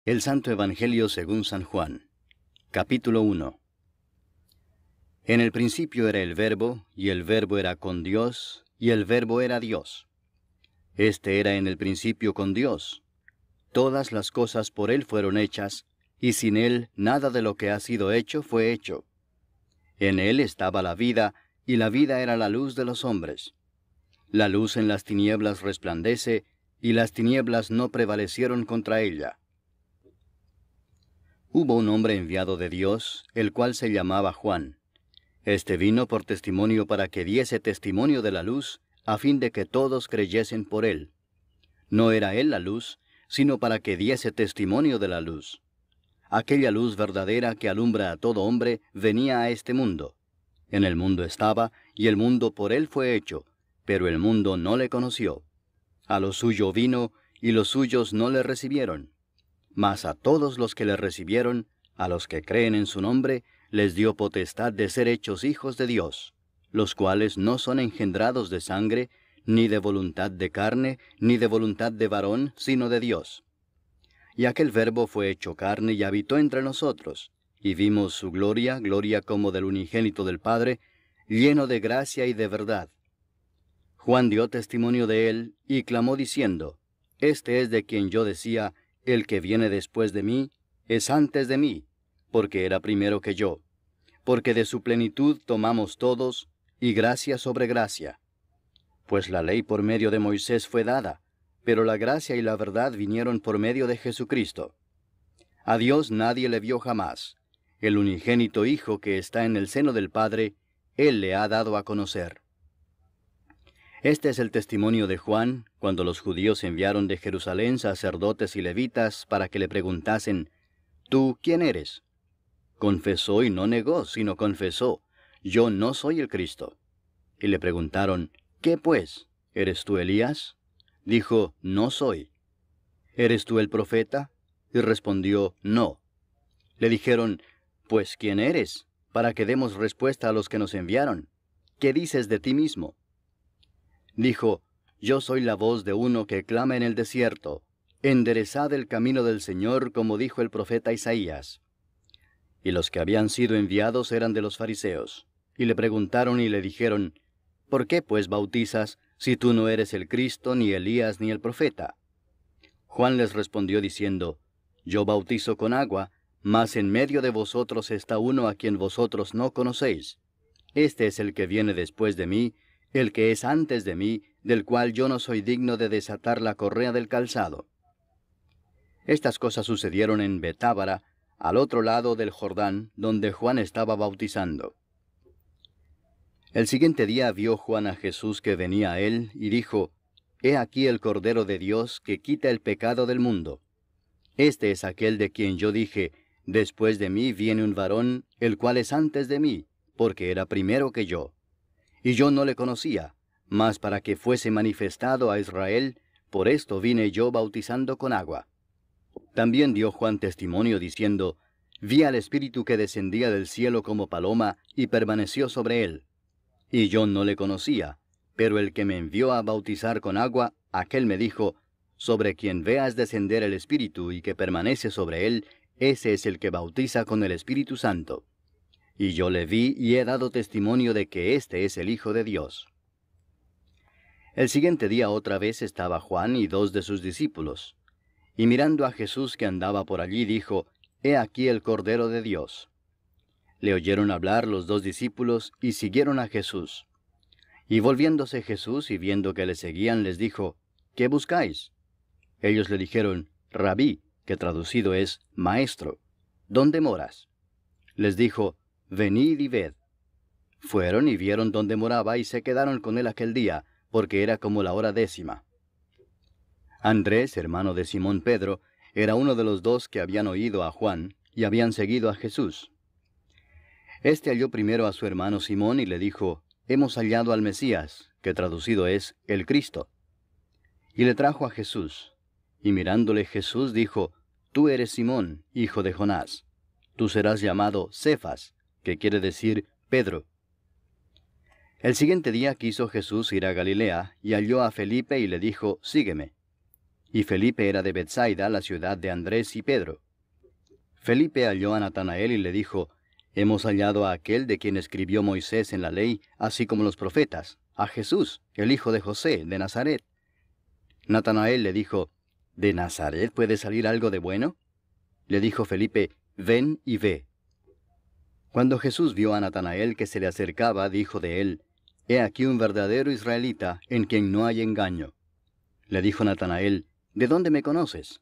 El Santo Evangelio según San Juan. Capítulo 1. En el principio era el Verbo, y el Verbo era con Dios, y el Verbo era Dios. Este era en el principio con Dios. Todas las cosas por Él fueron hechas, y sin Él nada de lo que ha sido hecho fue hecho. En Él estaba la vida, y la vida era la luz de los hombres. La luz en las tinieblas resplandece, y las tinieblas no prevalecieron contra ella. Hubo un hombre enviado de Dios, el cual se llamaba Juan. Este vino por testimonio para que diese testimonio de la luz, a fin de que todos creyesen por él. No era él la luz, sino para que diese testimonio de la luz. Aquella luz verdadera que alumbra a todo hombre venía a este mundo. En el mundo estaba, y el mundo por él fue hecho, pero el mundo no le conoció. A lo suyo vino, y los suyos no le recibieron. Mas a todos los que le recibieron, a los que creen en su nombre, les dio potestad de ser hechos hijos de Dios, los cuales no son engendrados de sangre, ni de voluntad de carne, ni de voluntad de varón, sino de Dios. Y aquel Verbo fue hecho carne y habitó entre nosotros, y vimos su gloria, gloria como del unigénito del Padre, lleno de gracia y de verdad. Juan dio testimonio de él, y clamó diciendo, Este es de quien yo decía, el que viene después de mí, es antes de mí, porque era primero que yo. Porque de su plenitud tomamos todos, y gracia sobre gracia. Pues la ley por medio de Moisés fue dada, pero la gracia y la verdad vinieron por medio de Jesucristo. A Dios nadie le vio jamás. El unigénito Hijo que está en el seno del Padre, Él le ha dado a conocer. Este es el testimonio de Juan, cuando los judíos enviaron de Jerusalén sacerdotes y levitas para que le preguntasen, ¿Tú quién eres? Confesó y no negó, sino confesó, Yo no soy el Cristo. Y le preguntaron, ¿Qué pues? ¿Eres tú Elías? Dijo, No soy. ¿Eres tú el profeta? Y respondió, No. Le dijeron, Pues ¿quién eres? Para que demos respuesta a los que nos enviaron. ¿Qué dices de ti mismo? Dijo, Yo soy la voz de uno que clama en el desierto, enderezad el camino del Señor, como dijo el profeta Isaías. Y los que habían sido enviados eran de los fariseos, y le preguntaron y le dijeron, ¿Por qué pues bautizas, si tú no eres el Cristo, ni Elías, ni el profeta? Juan les respondió diciendo, Yo bautizo con agua, mas en medio de vosotros está uno a quien vosotros no conocéis. Este es el que viene después de mí, el que es antes de mí, del cual yo no soy digno de desatar la correa del calzado. Estas cosas sucedieron en Betábara, al otro lado del Jordán, donde Juan estaba bautizando. El siguiente día vio Juan a Jesús que venía a él, y dijo, He aquí el Cordero de Dios que quita el pecado del mundo. Este es aquel de quien yo dije, Después de mí viene un varón, el cual es antes de mí, porque era primero que yo. Y yo no le conocía, mas para que fuese manifestado a Israel, por esto vine yo bautizando con agua. También dio Juan testimonio diciendo, Vi al Espíritu que descendía del cielo como paloma, y permaneció sobre él. Y yo no le conocía, pero el que me envió a bautizar con agua, aquel me dijo, Sobre quien veas descender el Espíritu y que permanece sobre él, ese es el que bautiza con el Espíritu Santo. Y yo le vi y he dado testimonio de que éste es el Hijo de Dios. El siguiente día otra vez estaba Juan y 2 de sus discípulos. Y mirando a Jesús que andaba por allí, dijo, He aquí el Cordero de Dios. Le oyeron hablar los 2 discípulos y siguieron a Jesús. Y volviéndose Jesús y viendo que le seguían, les dijo, ¿Qué buscáis? Ellos le dijeron, Rabí, que traducido es Maestro, ¿dónde moras? Les dijo, Venid y ved. Fueron y vieron dónde moraba y se quedaron con él aquel día, porque era como la hora 10. Andrés, hermano de Simón Pedro, era uno de los 2 que habían oído a Juan y habían seguido a Jesús. Este halló primero a su hermano Simón y le dijo, Hemos hallado al Mesías, que traducido es el Cristo. Y le trajo a Jesús. Y mirándole Jesús dijo, Tú eres Simón, hijo de Jonás. Tú serás llamado Cefas, que quiere decir Pedro. El siguiente día quiso Jesús ir a Galilea, y halló a Felipe y le dijo, Sígueme. y Felipe era de Betsaida, la ciudad de Andrés y Pedro. Felipe halló a Natanael y le dijo, Hemos hallado a aquel de quien escribió Moisés en la ley, así como los profetas, a Jesús, el hijo de José, de Nazaret. Natanael le dijo, ¿De Nazaret puede salir algo de bueno? Le dijo Felipe, Ven y ve. Cuando Jesús vio a Natanael que se le acercaba, dijo de él, He aquí un verdadero israelita, en quien no hay engaño. Le dijo Natanael, ¿De dónde me conoces?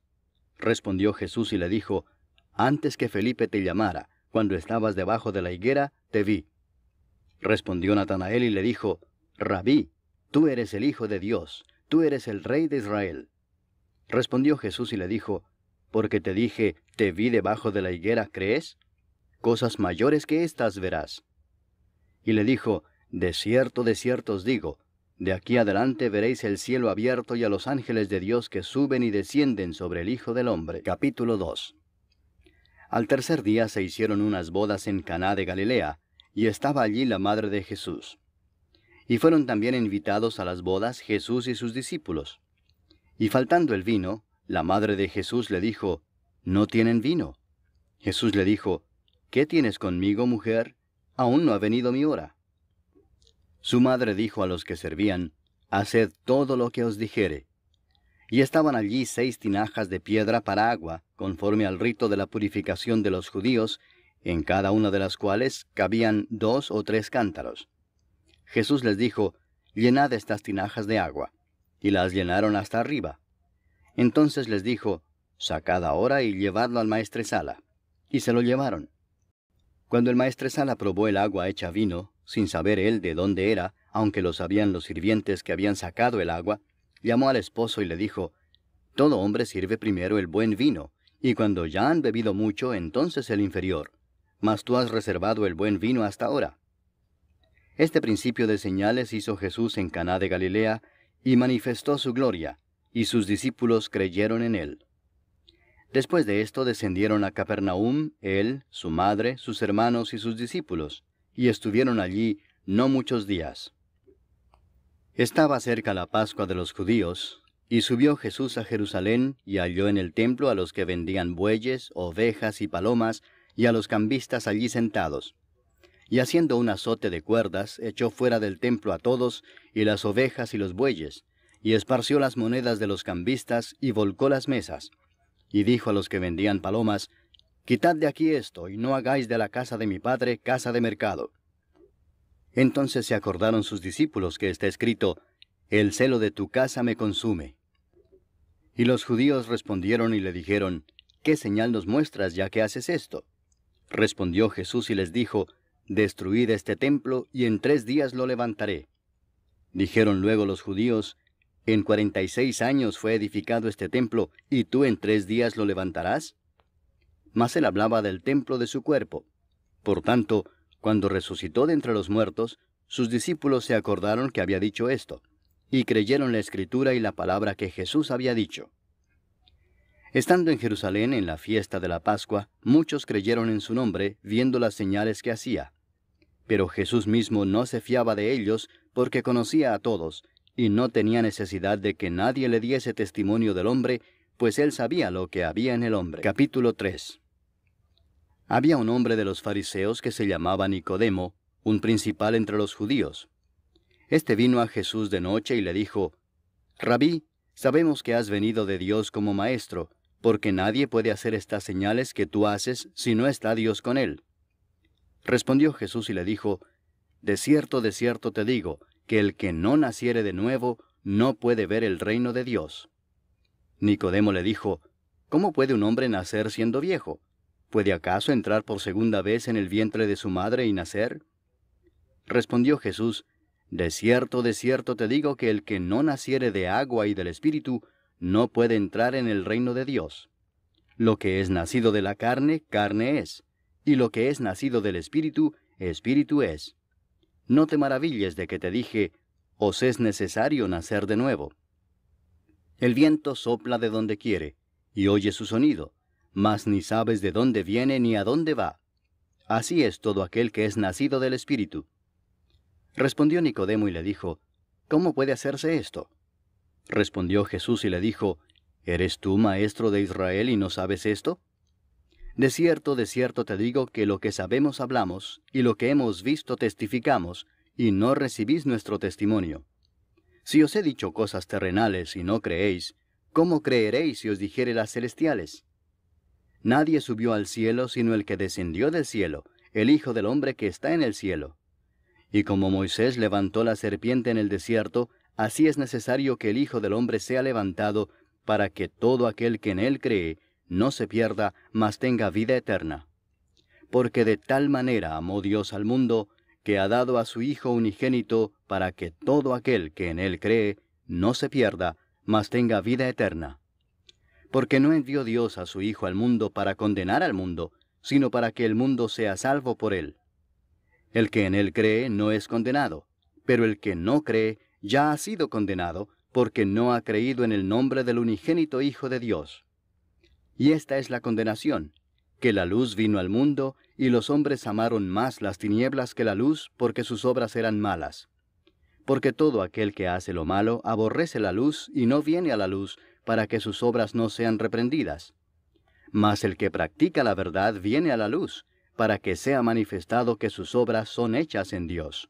Respondió Jesús y le dijo, Antes que Felipe te llamara, cuando estabas debajo de la higuera, te vi. Respondió Natanael y le dijo, Rabí, tú eres el Hijo de Dios, tú eres el Rey de Israel. Respondió Jesús y le dijo, Porque te dije, te vi debajo de la higuera, ¿crees? Cosas mayores que éstas verás. Y le dijo, de cierto os digo, de aquí adelante veréis el cielo abierto y a los ángeles de Dios que suben y descienden sobre el Hijo del Hombre. Capítulo 2. Al tercer día se hicieron unas bodas en Caná de Galilea, y estaba allí la madre de Jesús. Y fueron también invitados a las bodas Jesús y sus discípulos. Y faltando el vino, la madre de Jesús le dijo, ¿No tienen vino? Jesús le dijo, ¿Qué tienes conmigo, mujer? Aún no ha venido mi hora. Su madre dijo a los que servían, Haced todo lo que os dijere. Y estaban allí 6 tinajas de piedra para agua, conforme al rito de la purificación de los judíos, en cada una de las cuales cabían 2 o 3 cántaros. Jesús les dijo, Llenad estas tinajas de agua. Y las llenaron hasta arriba. Entonces les dijo, Sacad ahora y llevadlo al maestresala. Y se lo llevaron. Cuando el maestresala probó el agua hecha vino, sin saber él de dónde era, aunque lo sabían los sirvientes que habían sacado el agua, llamó al esposo y le dijo, Todo hombre sirve primero el buen vino, y cuando ya han bebido mucho, entonces el inferior. Mas tú has reservado el buen vino hasta ahora. Este principio de señales hizo Jesús en Caná de Galilea, y manifestó su gloria, y sus discípulos creyeron en él. Después de esto descendieron a Capernaum, él, su madre, sus hermanos y sus discípulos, y estuvieron allí no muchos días. Estaba cerca la Pascua de los judíos, y subió Jesús a Jerusalén, y halló en el templo a los que vendían bueyes, ovejas y palomas, y a los cambistas allí sentados. Y haciendo un azote de cuerdas, echó fuera del templo a todos, y las ovejas y los bueyes, y esparció las monedas de los cambistas, y volcó las mesas. Y dijo a los que vendían palomas, Quitad de aquí esto, y no hagáis de la casa de mi padre casa de mercado. Entonces se acordaron sus discípulos que está escrito, El celo de tu casa me consume. Y los judíos respondieron y le dijeron, ¿Qué señal nos muestras ya que haces esto? Respondió Jesús y les dijo, Destruid este templo, y en 3 días lo levantaré. Dijeron luego los judíos, En 46 años fue edificado este templo, ¿y tú en 3 días lo levantarás? Mas él hablaba del templo de su cuerpo. Por tanto, cuando resucitó de entre los muertos, sus discípulos se acordaron que había dicho esto, y creyeron la Escritura y la palabra que Jesús había dicho. Estando en Jerusalén en la fiesta de la Pascua, muchos creyeron en su nombre, viendo las señales que hacía. Pero Jesús mismo no se fiaba de ellos, porque conocía a todos, y no tenía necesidad de que nadie le diese testimonio del hombre, pues él sabía lo que había en el hombre. Capítulo 3. Había un hombre de los fariseos que se llamaba Nicodemo, un principal entre los judíos. Este vino a Jesús de noche y le dijo, Rabí, sabemos que has venido de Dios como maestro, porque nadie puede hacer estas señales que tú haces si no está Dios con él. Respondió Jesús y le dijo, de cierto te digo, que el que no naciere de nuevo no puede ver el reino de Dios. Nicodemo le dijo, ¿cómo puede un hombre nacer siendo viejo? ¿Puede acaso entrar por segunda vez en el vientre de su madre y nacer? Respondió Jesús, de cierto te digo que el que no naciere de agua y del Espíritu no puede entrar en el reino de Dios. Lo que es nacido de la carne, carne es, y lo que es nacido del Espíritu, Espíritu es. No te maravilles de que te dije, os es necesario nacer de nuevo. El viento sopla de donde quiere, y oye su sonido, mas ni sabes de dónde viene ni a dónde va. Así es todo aquel que es nacido del Espíritu. Respondió Nicodemo y le dijo, ¿cómo puede hacerse esto? Respondió Jesús y le dijo, ¿Eres tú maestro de Israel y no sabes esto? De cierto te digo que lo que sabemos hablamos, y lo que hemos visto testificamos, y no recibís nuestro testimonio. Si os he dicho cosas terrenales y no creéis, ¿cómo creeréis si os dijere las celestiales? Nadie subió al cielo sino el que descendió del cielo, el Hijo del Hombre que está en el cielo. Y como Moisés levantó la serpiente en el desierto, así es necesario que el Hijo del Hombre sea levantado, para que todo aquel que en él cree no se pierda, mas tenga vida eterna. Porque de tal manera amó Dios al mundo, que ha dado a su Hijo unigénito, para que todo aquel que en él cree no se pierda, mas tenga vida eterna. Porque no envió Dios a su Hijo al mundo para condenar al mundo, sino para que el mundo sea salvo por él. El que en él cree no es condenado, pero el que no cree ya ha sido condenado, porque no ha creído en el nombre del unigénito Hijo de Dios. Y esta es la condenación, que la luz vino al mundo, y los hombres amaron más las tinieblas que la luz, porque sus obras eran malas. Porque todo aquel que hace lo malo aborrece la luz, y no viene a la luz, para que sus obras no sean reprendidas. Mas el que practica la verdad viene a la luz, para que sea manifestado que sus obras son hechas en Dios.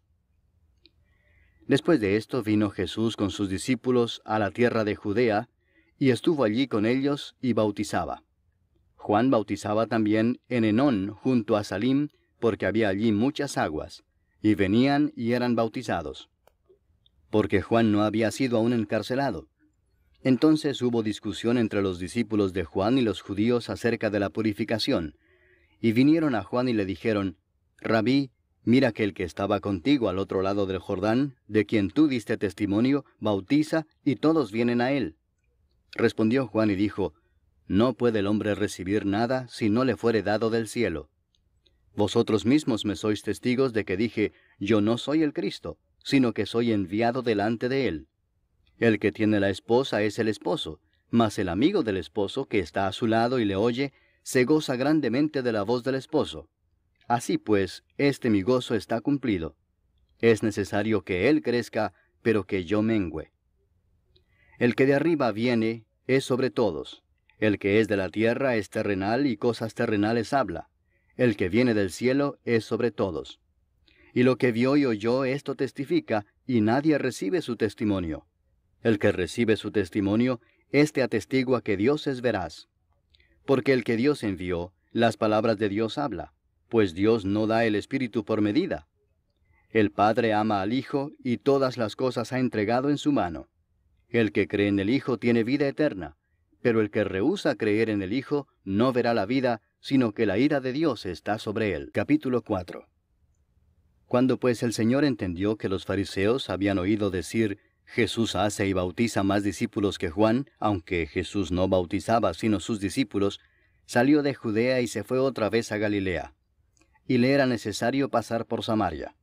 Después de esto vino Jesús con sus discípulos a la tierra de Judea, y estuvo allí con ellos y bautizaba. Juan bautizaba también en Enón junto a Salim, porque había allí muchas aguas, y venían y eran bautizados. Porque Juan no había sido aún encarcelado. Entonces hubo discusión entre los discípulos de Juan y los judíos acerca de la purificación, y vinieron a Juan y le dijeron, Rabí, mira que el que estaba contigo al otro lado del Jordán, de quien tú diste testimonio, bautiza, y todos vienen a él. Respondió Juan y dijo, No puede el hombre recibir nada si no le fuere dado del cielo. Vosotros mismos me sois testigos de que dije, Yo no soy el Cristo, sino que soy enviado delante de él. El que tiene la esposa es el esposo, mas el amigo del esposo que está a su lado y le oye, se goza grandemente de la voz del esposo. Así pues, mi gozo está cumplido. Es necesario que él crezca, pero que yo mengüe. El que de arriba viene es sobre todos. El que es de la tierra es terrenal y cosas terrenales habla. El que viene del cielo es sobre todos. Y lo que vio y oyó esto testifica, y nadie recibe su testimonio. El que recibe su testimonio, éste atestigua que Dios es veraz. Porque el que Dios envió, las palabras de Dios habla, pues Dios no da el Espíritu por medida. El Padre ama al Hijo, y todas las cosas ha entregado en su mano. El que cree en el Hijo tiene vida eterna, pero el que rehúsa creer en el Hijo no verá la vida, sino que la ira de Dios está sobre él. Capítulo 4. Cuando pues el Señor entendió que los fariseos habían oído decir, Jesús hace y bautiza más discípulos que Juan, aunque Jesús no bautizaba sino sus discípulos, salió de Judea y se fue otra vez a Galilea. Y le era necesario pasar por Samaria.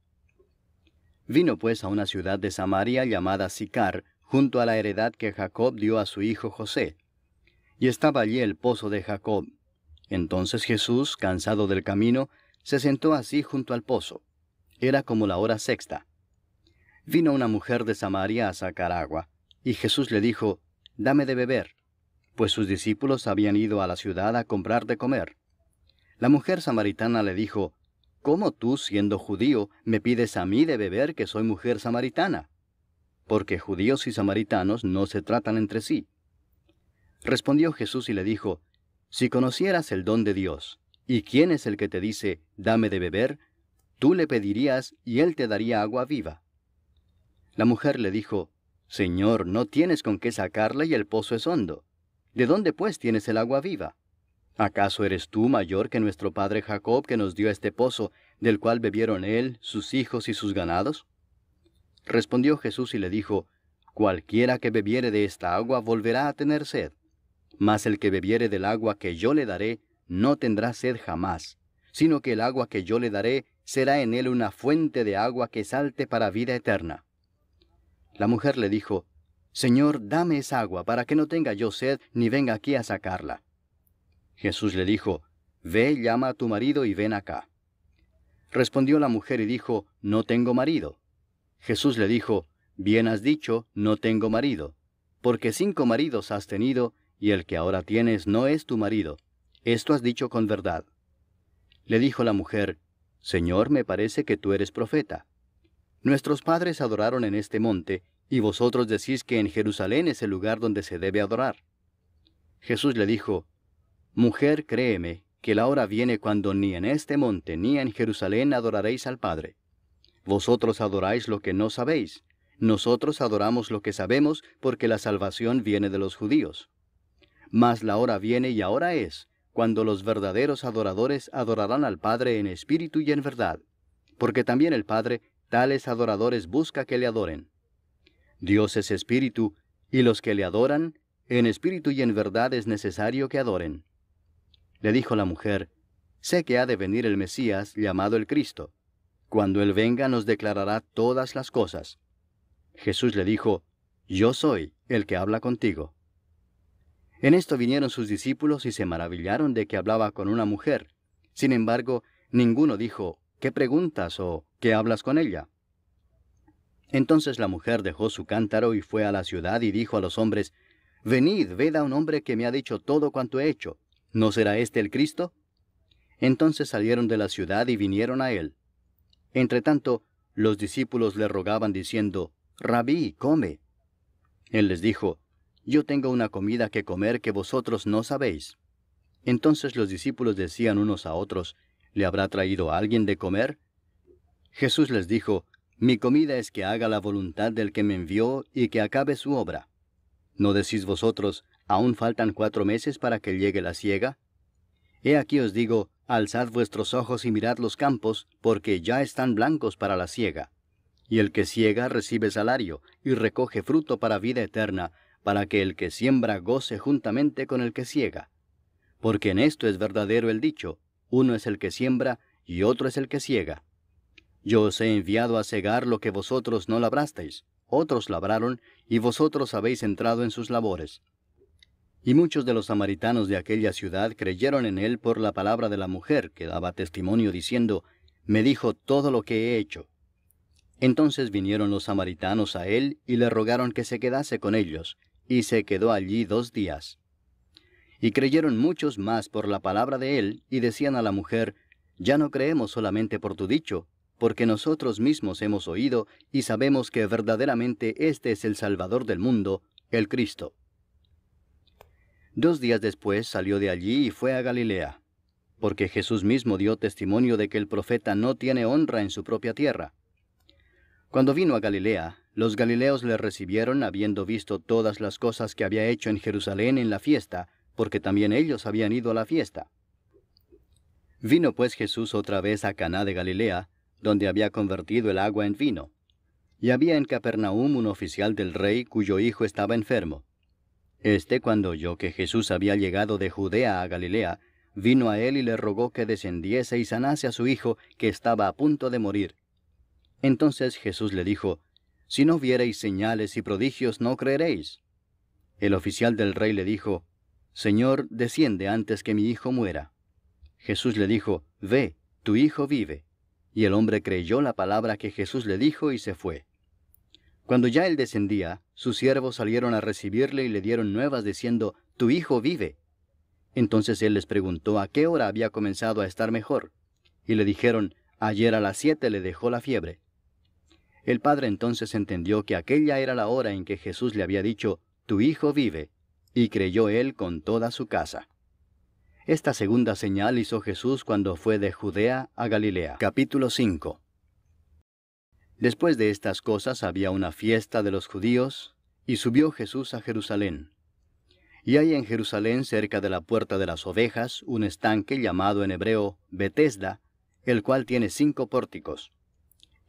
Vino pues a una ciudad de Samaria llamada Sicar, junto a la heredad que Jacob dio a su hijo José. Y estaba allí el pozo de Jacob. Entonces Jesús, cansado del camino, se sentó así junto al pozo. Era como la hora sexta. Vino una mujer de Samaria a sacar agua, y Jesús le dijo, Dame de beber, pues sus discípulos habían ido a la ciudad a comprar de comer. La mujer samaritana le dijo, ¿Cómo tú, siendo judío, me pides a mí de beber que soy mujer samaritana? Porque judíos y samaritanos no se tratan entre sí. Respondió Jesús y le dijo, Si conocieras el don de Dios, y quién es el que te dice, Dame de beber, tú le pedirías y él te daría agua viva. La mujer le dijo, Señor, no tienes con qué sacarla y el pozo es hondo. ¿De dónde pues tienes el agua viva? ¿Acaso eres tú mayor que nuestro padre Jacob, que nos dio este pozo, del cual bebieron él, sus hijos y sus ganados? Respondió Jesús y le dijo, Cualquiera que bebiere de esta agua volverá a tener sed. Mas el que bebiere del agua que yo le daré, no tendrá sed jamás, sino que el agua que yo le daré será en él una fuente de agua que salte para vida eterna. La mujer le dijo, Señor, dame esa agua, para que no tenga yo sed, ni venga aquí a sacarla. Jesús le dijo, Ve, llama a tu marido y ven acá. Respondió la mujer y dijo, No tengo marido. Jesús le dijo, Bien has dicho, no tengo marido, porque 5 maridos has tenido, y el que ahora tienes no es tu marido. Esto has dicho con verdad. Le dijo la mujer, Señor, me parece que tú eres profeta. Nuestros padres adoraron en este monte, y vosotros decís que en Jerusalén es el lugar donde se debe adorar. Jesús le dijo, Mujer, créeme, que la hora viene cuando ni en este monte ni en Jerusalén adoraréis al Padre. Vosotros adoráis lo que no sabéis. Nosotros adoramos lo que sabemos, porque la salvación viene de los judíos. Mas la hora viene y ahora es, cuando los verdaderos adoradores adorarán al Padre en espíritu y en verdad, porque también el Padre tales adoradores busca que le adoren. Dios es espíritu, y los que le adoran, en espíritu y en verdad es necesario que adoren. Le dijo la mujer, Sé que ha de venir el Mesías, llamado el Cristo. Cuando Él venga nos declarará todas las cosas. Jesús le dijo, Yo soy el que habla contigo. En esto vinieron sus discípulos y se maravillaron de que hablaba con una mujer. Sin embargo, ninguno dijo, ¿qué preguntas o qué hablas con ella? Entonces la mujer dejó su cántaro y fue a la ciudad y dijo a los hombres, Venid, ved a un hombre que me ha dicho todo cuanto he hecho. ¿No será este el Cristo? Entonces salieron de la ciudad y vinieron a él. Entretanto, los discípulos le rogaban diciendo, Rabí, come. Él les dijo, Yo tengo una comida que comer que vosotros no sabéis. Entonces los discípulos decían unos a otros, ¿le habrá traído alguien de comer? Jesús les dijo, Mi comida es que haga la voluntad del que me envió y que acabe su obra. ¿No decís vosotros, aún faltan 4 meses para que llegue la siega? He aquí os digo, alzad vuestros ojos y mirad los campos, porque ya están blancos para la siega. Y el que siega recibe salario, y recoge fruto para vida eterna, para que el que siembra goce juntamente con el que siega. Porque en esto es verdadero el dicho, uno es el que siembra, y otro es el que siega. Yo os he enviado a segar lo que vosotros no labrasteis, otros labraron, y vosotros habéis entrado en sus labores. Y muchos de los samaritanos de aquella ciudad creyeron en él por la palabra de la mujer, que daba testimonio diciendo, Me dijo todo lo que he hecho. Entonces vinieron los samaritanos a él y le rogaron que se quedase con ellos, y se quedó allí 2 días. Y creyeron muchos más por la palabra de él, y decían a la mujer, Ya no creemos solamente por tu dicho, porque nosotros mismos hemos oído y sabemos que verdaderamente este es el Salvador del mundo, el Cristo. 2 días después salió de allí y fue a Galilea, porque Jesús mismo dio testimonio de que el profeta no tiene honra en su propia tierra. Cuando vino a Galilea, los galileos le recibieron habiendo visto todas las cosas que había hecho en Jerusalén en la fiesta, porque también ellos habían ido a la fiesta. Vino pues Jesús otra vez a Caná de Galilea, donde había convertido el agua en vino. Y había en Capernaum un oficial del rey cuyo hijo estaba enfermo. Cuando oyó que Jesús había llegado de Judea a Galilea, vino a él y le rogó que descendiese y sanase a su hijo, que estaba a punto de morir. Entonces Jesús le dijo, Si no viereis señales y prodigios, no creeréis. El oficial del rey le dijo, Señor, desciende antes que mi hijo muera. Jesús le dijo, Ve, tu hijo vive. Y el hombre creyó la palabra que Jesús le dijo y se fue. Cuando ya él descendía, sus siervos salieron a recibirle y le dieron nuevas diciendo, Tu hijo vive. Entonces él les preguntó a qué hora había comenzado a estar mejor. Y le dijeron, Ayer a las 7 le dejó la fiebre. El padre entonces entendió que aquella era la hora en que Jesús le había dicho, Tu hijo vive, y creyó él con toda su casa. Esta segunda señal hizo Jesús cuando fue de Judea a Galilea. Capítulo 5. Después de estas cosas había una fiesta de los judíos, y subió Jesús a Jerusalén. Y hay en Jerusalén, cerca de la puerta de las ovejas, un estanque llamado en hebreo Betesda, el cual tiene 5 pórticos.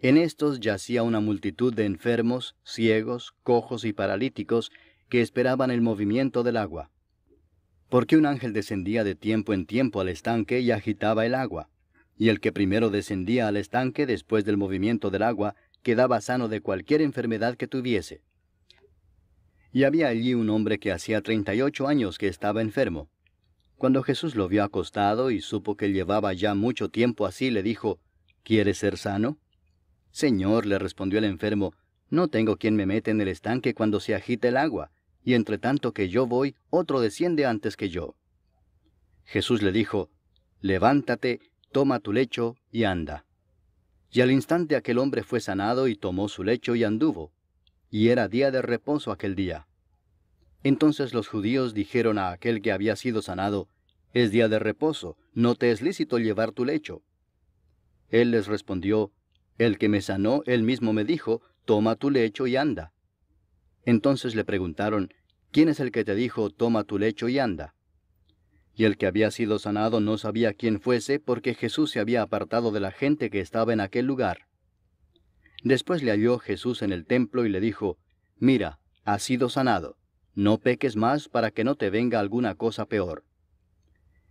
En estos yacía una multitud de enfermos, ciegos, cojos y paralíticos, que esperaban el movimiento del agua. Porque un ángel descendía de tiempo en tiempo al estanque y agitaba el agua. Y el que primero descendía al estanque después del movimiento del agua, quedaba sano de cualquier enfermedad que tuviese. Y había allí un hombre que hacía 38 años que estaba enfermo. Cuando Jesús lo vio acostado y supo que llevaba ya mucho tiempo así, le dijo, ¿Quieres ser sano? Señor, le respondió el enfermo, no tengo quien me meta en el estanque cuando se agita el agua, y entre tanto que yo voy, otro desciende antes que yo. Jesús le dijo, levántate, toma tu lecho y anda. Y al instante aquel hombre fue sanado y tomó su lecho y anduvo. Y era día de reposo aquel día. Entonces los judíos dijeron a aquel que había sido sanado, es día de reposo, no te es lícito llevar tu lecho. Él les respondió, el que me sanó, él mismo me dijo, toma tu lecho y anda. Entonces le preguntaron, ¿quién es el que te dijo, toma tu lecho y anda? Y el que había sido sanado no sabía quién fuese, porque Jesús se había apartado de la gente que estaba en aquel lugar. Después le halló Jesús en el templo y le dijo, mira, has sido sanado, no peques más para que no te venga alguna cosa peor.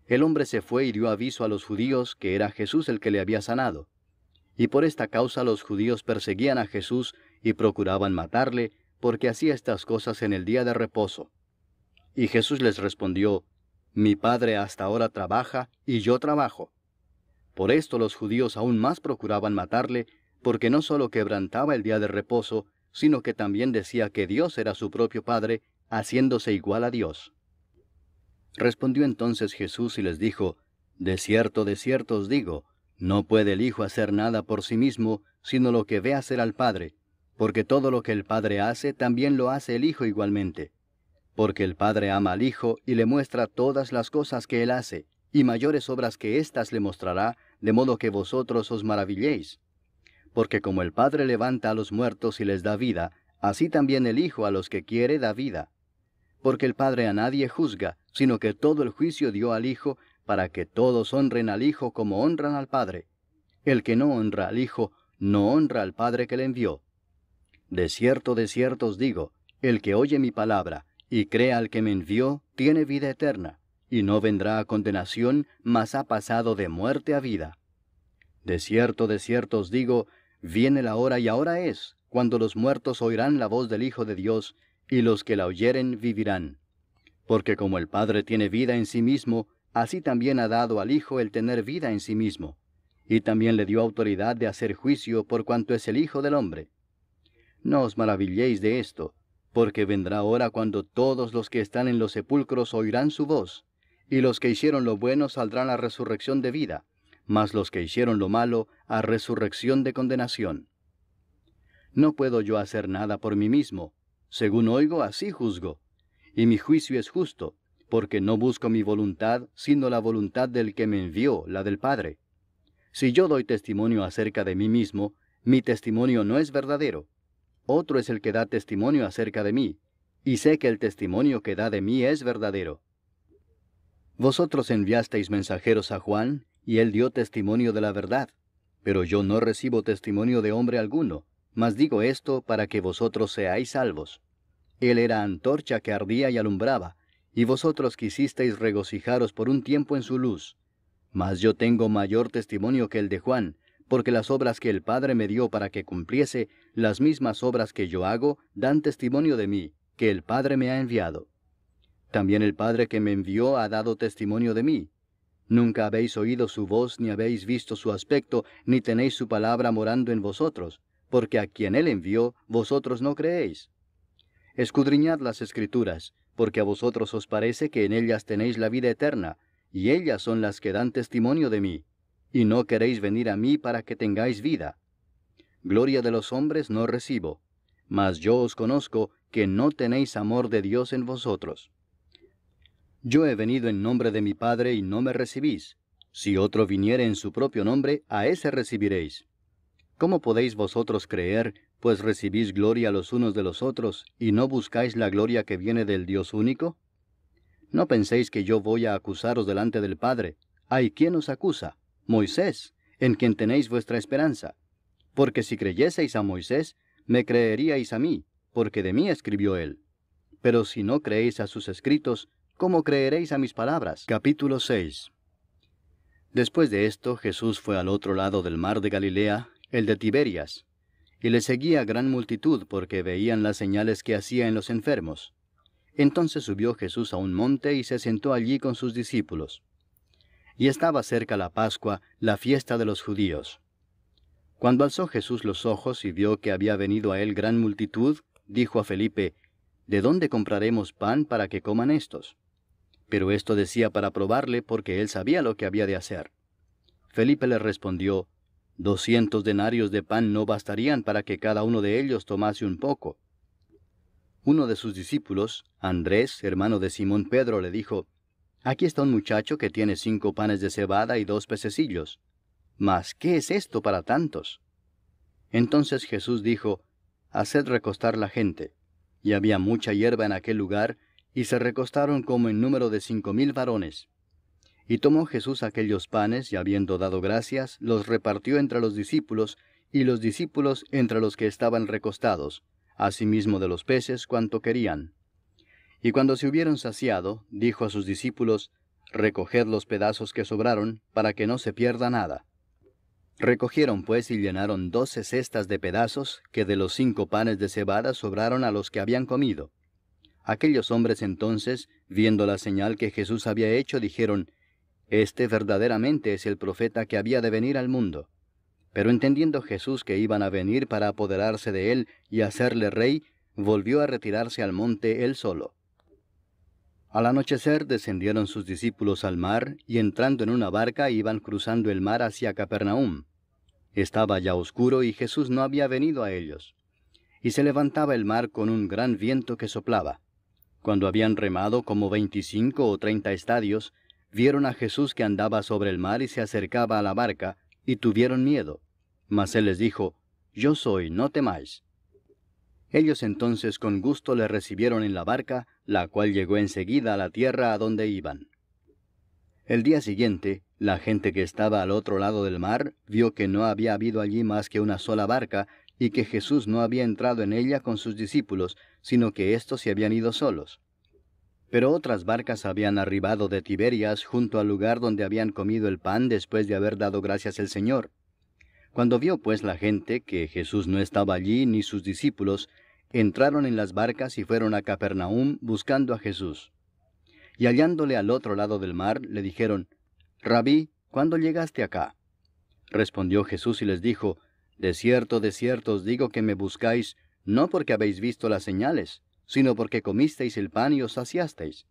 El hombre se fue y dio aviso a los judíos que era Jesús el que le había sanado. Y por esta causa los judíos perseguían a Jesús y procuraban matarle, porque hacía estas cosas en el día de reposo. Y Jesús les respondió, mi Padre hasta ahora trabaja, y yo trabajo. Por esto los judíos aún más procuraban matarle, porque no solo quebrantaba el día de reposo, sino que también decía que Dios era su propio Padre, haciéndose igual a Dios. Respondió entonces Jesús y les dijo, de cierto os digo, no puede el Hijo hacer nada por sí mismo, sino lo que ve hacer al Padre, porque todo lo que el Padre hace, también lo hace el Hijo igualmente. Porque el Padre ama al Hijo y le muestra todas las cosas que Él hace, y mayores obras que éstas le mostrará, de modo que vosotros os maravilléis. Porque como el Padre levanta a los muertos y les da vida, así también el Hijo a los que quiere da vida. Porque el Padre a nadie juzga, sino que todo el juicio dio al Hijo, para que todos honren al Hijo como honran al Padre. El que no honra al Hijo, no honra al Padre que le envió. De cierto os digo, el que oye mi palabra, y cree al que me envió, tiene vida eterna, y no vendrá a condenación, mas ha pasado de muerte a vida. De cierto os digo, viene la hora y ahora es, cuando los muertos oirán la voz del Hijo de Dios, y los que la oyeren vivirán. Porque como el Padre tiene vida en sí mismo, así también ha dado al Hijo el tener vida en sí mismo, y también le dio autoridad de hacer juicio por cuanto es el Hijo del hombre. No os maravilléis de esto, porque vendrá hora cuando todos los que están en los sepulcros oirán su voz, y los que hicieron lo bueno saldrán a resurrección de vida, mas los que hicieron lo malo a resurrección de condenación. No puedo yo hacer nada por mí mismo, según oigo así juzgo, y mi juicio es justo, porque no busco mi voluntad, sino la voluntad del que me envió, la del Padre. Si yo doy testimonio acerca de mí mismo, mi testimonio no es verdadero. Otro es el que da testimonio acerca de mí, y sé que el testimonio que da de mí es verdadero. Vosotros enviasteis mensajeros a Juan, y él dio testimonio de la verdad, pero yo no recibo testimonio de hombre alguno, mas digo esto para que vosotros seáis salvos. Él era antorcha que ardía y alumbraba, y vosotros quisisteis regocijaros por un tiempo en su luz. Mas yo tengo mayor testimonio que el de Juan, porque las obras que el Padre me dio para que cumpliese, las mismas obras que yo hago, dan testimonio de mí, que el Padre me ha enviado. También el Padre que me envió ha dado testimonio de mí. Nunca habéis oído su voz, ni habéis visto su aspecto, ni tenéis su palabra morando en vosotros, porque a quien él envió, vosotros no creéis. Escudriñad las Escrituras, porque a vosotros os parece que en ellas tenéis la vida eterna, y ellas son las que dan testimonio de mí, y no queréis venir a mí para que tengáis vida. Gloria de los hombres no recibo, mas yo os conozco que no tenéis amor de Dios en vosotros. Yo he venido en nombre de mi Padre y no me recibís. Si otro viniere en su propio nombre, a ese recibiréis. ¿Cómo podéis vosotros creer, pues recibís gloria los unos de los otros, y no buscáis la gloria que viene del Dios único? No penséis que yo voy a acusaros delante del Padre. ¿Hay quien os acusa? Moisés, en quien tenéis vuestra esperanza. Porque si creyeseis a Moisés, me creeríais a mí, porque de mí escribió él. Pero si no creéis a sus escritos, ¿cómo creeréis a mis palabras? Capítulo 6. Después de esto, Jesús fue al otro lado del mar de Galilea, el de Tiberias, y le seguía gran multitud porque veían las señales que hacía en los enfermos. Entonces subió Jesús a un monte y se sentó allí con sus discípulos. Y estaba cerca la Pascua, la fiesta de los judíos. Cuando alzó Jesús los ojos y vio que había venido a él gran multitud, dijo a Felipe, ¿de dónde compraremos pan para que coman éstos? Pero esto decía para probarle, porque él sabía lo que había de hacer. Felipe le respondió, 200 denarios de pan no bastarían para que cada uno de ellos tomase un poco. Uno de sus discípulos, Andrés, hermano de Simón Pedro, le dijo, aquí está un muchacho que tiene 5 panes de cebada y 2 pececillos. Mas, ¿qué es esto para tantos? Entonces Jesús dijo, haced recostar la gente. Y había mucha hierba en aquel lugar, y se recostaron como en número de 5000 varones. Y tomó Jesús aquellos panes, y habiendo dado gracias, los repartió entre los discípulos, y los discípulos entre los que estaban recostados, asimismo de los peces cuanto querían. Y cuando se hubieron saciado, dijo a sus discípulos, recoged los pedazos que sobraron, para que no se pierda nada. Recogieron pues y llenaron 12 cestas de pedazos, que de los 5 panes de cebada sobraron a los que habían comido. Aquellos hombres entonces, viendo la señal que Jesús había hecho, dijeron, este verdaderamente es el profeta que había de venir al mundo. Pero entendiendo Jesús que iban a venir para apoderarse de él y hacerle rey, volvió a retirarse al monte él solo. Al anochecer descendieron sus discípulos al mar, y entrando en una barca iban cruzando el mar hacia Capernaum. Estaba ya oscuro y Jesús no había venido a ellos. Y se levantaba el mar con un gran viento que soplaba. Cuando habían remado como 25 o 30 estadios, vieron a Jesús que andaba sobre el mar y se acercaba a la barca, y tuvieron miedo. Mas él les dijo, yo soy, no temáis. Ellos entonces con gusto le recibieron en la barca, la cual llegó enseguida a la tierra a donde iban. El día siguiente, la gente que estaba al otro lado del mar vio que no había habido allí más que una sola barca, y que Jesús no había entrado en ella con sus discípulos, sino que éstos se habían ido solos. Pero otras barcas habían arribado de Tiberias junto al lugar donde habían comido el pan después de haber dado gracias al Señor. Cuando vio pues la gente que Jesús no estaba allí ni sus discípulos, entraron en las barcas y fueron a Capernaum buscando a Jesús. Y hallándole al otro lado del mar, le dijeron, Rabí, ¿cuándo llegaste acá? Respondió Jesús y les dijo, de cierto os digo que me buscáis, no porque habéis visto las señales, sino porque comisteis el pan y os saciasteis.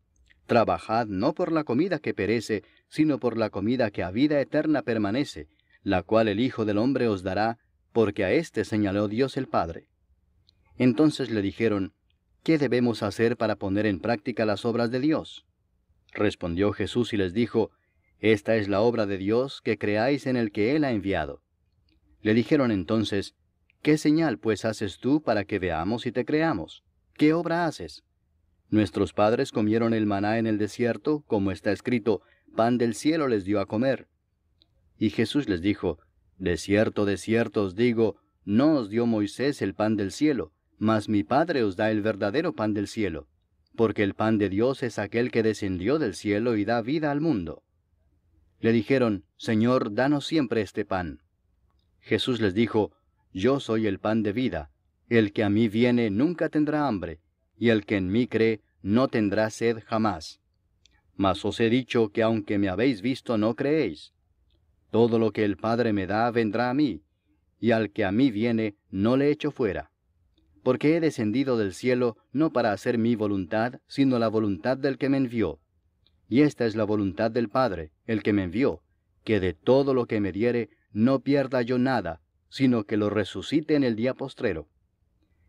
Trabajad no por la comida que perece, sino por la comida que a vida eterna permanece, la cual el Hijo del Hombre os dará, porque a éste señaló Dios el Padre. Entonces le dijeron, ¿qué debemos hacer para poner en práctica las obras de Dios? Respondió Jesús y les dijo, esta es la obra de Dios, que creáis en el que Él ha enviado. Le dijeron entonces, ¿qué señal pues haces tú para que veamos y te creamos? ¿Qué obra haces? Nuestros padres comieron el maná en el desierto, como está escrito, pan del cielo les dio a comer. Y Jesús les dijo, de cierto os digo, no os dio Moisés el pan del cielo, mas mi Padre os da el verdadero pan del cielo, porque el pan de Dios es aquel que descendió del cielo y da vida al mundo. Le dijeron, Señor, danos siempre este pan. Jesús les dijo, yo soy el pan de vida, el que a mí viene nunca tendrá hambre, y el que en mí cree no tendrá sed jamás. Mas os he dicho que aunque me habéis visto no creéis. Todo lo que el Padre me da vendrá a mí, y al que a mí viene no le echo fuera. Porque he descendido del cielo no para hacer mi voluntad, sino la voluntad del que me envió. Y esta es la voluntad del Padre, el que me envió, que de todo lo que me diere no pierda yo nada, sino que lo resucite en el día postrero.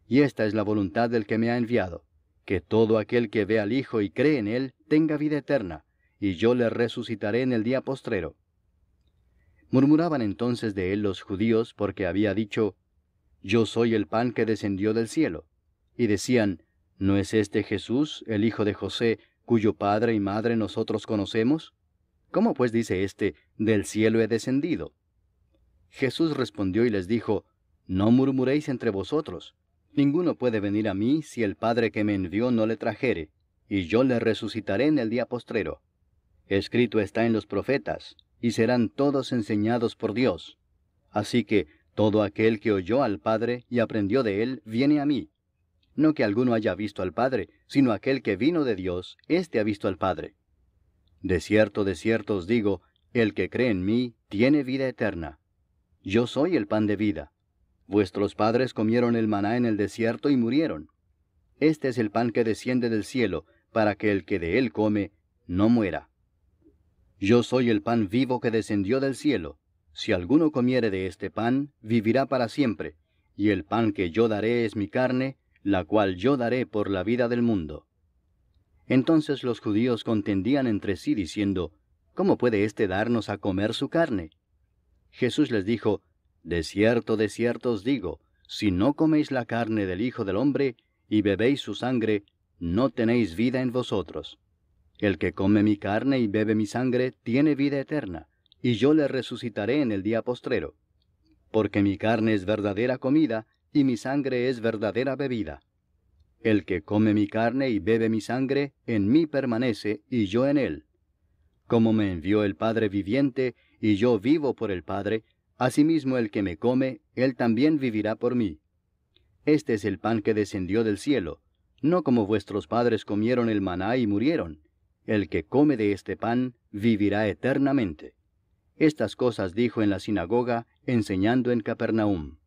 Y esta es la voluntad del que me ha enviado, que todo aquel que ve al Hijo y cree en él tenga vida eterna, y yo le resucitaré en el día postrero. Murmuraban entonces de él los judíos, porque había dicho, yo soy el pan que descendió del cielo. Y decían, ¿no es este Jesús, el hijo de José, cuyo padre y madre nosotros conocemos? ¿Cómo pues dice éste, del cielo he descendido? Jesús respondió y les dijo, no murmuréis entre vosotros. Ninguno puede venir a mí si el Padre que me envió no le trajere, y yo le resucitaré en el día postrero. Escrito está en los profetas, y serán todos enseñados por Dios. Así que todo aquel que oyó al Padre y aprendió de él, viene a mí. No que alguno haya visto al Padre, sino aquel que vino de Dios, éste ha visto al Padre. De cierto os digo, el que cree en mí tiene vida eterna. Yo soy el pan de vida. Vuestros padres comieron el maná en el desierto y murieron. Este es el pan que desciende del cielo, para que el que de él come no muera. Yo soy el pan vivo que descendió del cielo. Si alguno comiere de este pan, vivirá para siempre, y el pan que yo daré es mi carne, la cual yo daré por la vida del mundo. Entonces los judíos contendían entre sí diciendo, ¿cómo puede éste darnos a comer su carne? Jesús les dijo, de cierto os digo, si no coméis la carne del Hijo del Hombre, y bebéis su sangre, no tenéis vida en vosotros. El que come mi carne y bebe mi sangre, tiene vida eterna, y yo le resucitaré en el día postrero. Porque mi carne es verdadera comida, y mi sangre es verdadera bebida. El que come mi carne y bebe mi sangre, en mí permanece, y yo en él. Como me envió el Padre viviente, y yo vivo por el Padre, asimismo el que me come, él también vivirá por mí. Este es el pan que descendió del cielo, no como vuestros padres comieron el maná y murieron. El que come de este pan vivirá eternamente. Estas cosas dijo en la sinagoga, enseñando en Capernaum.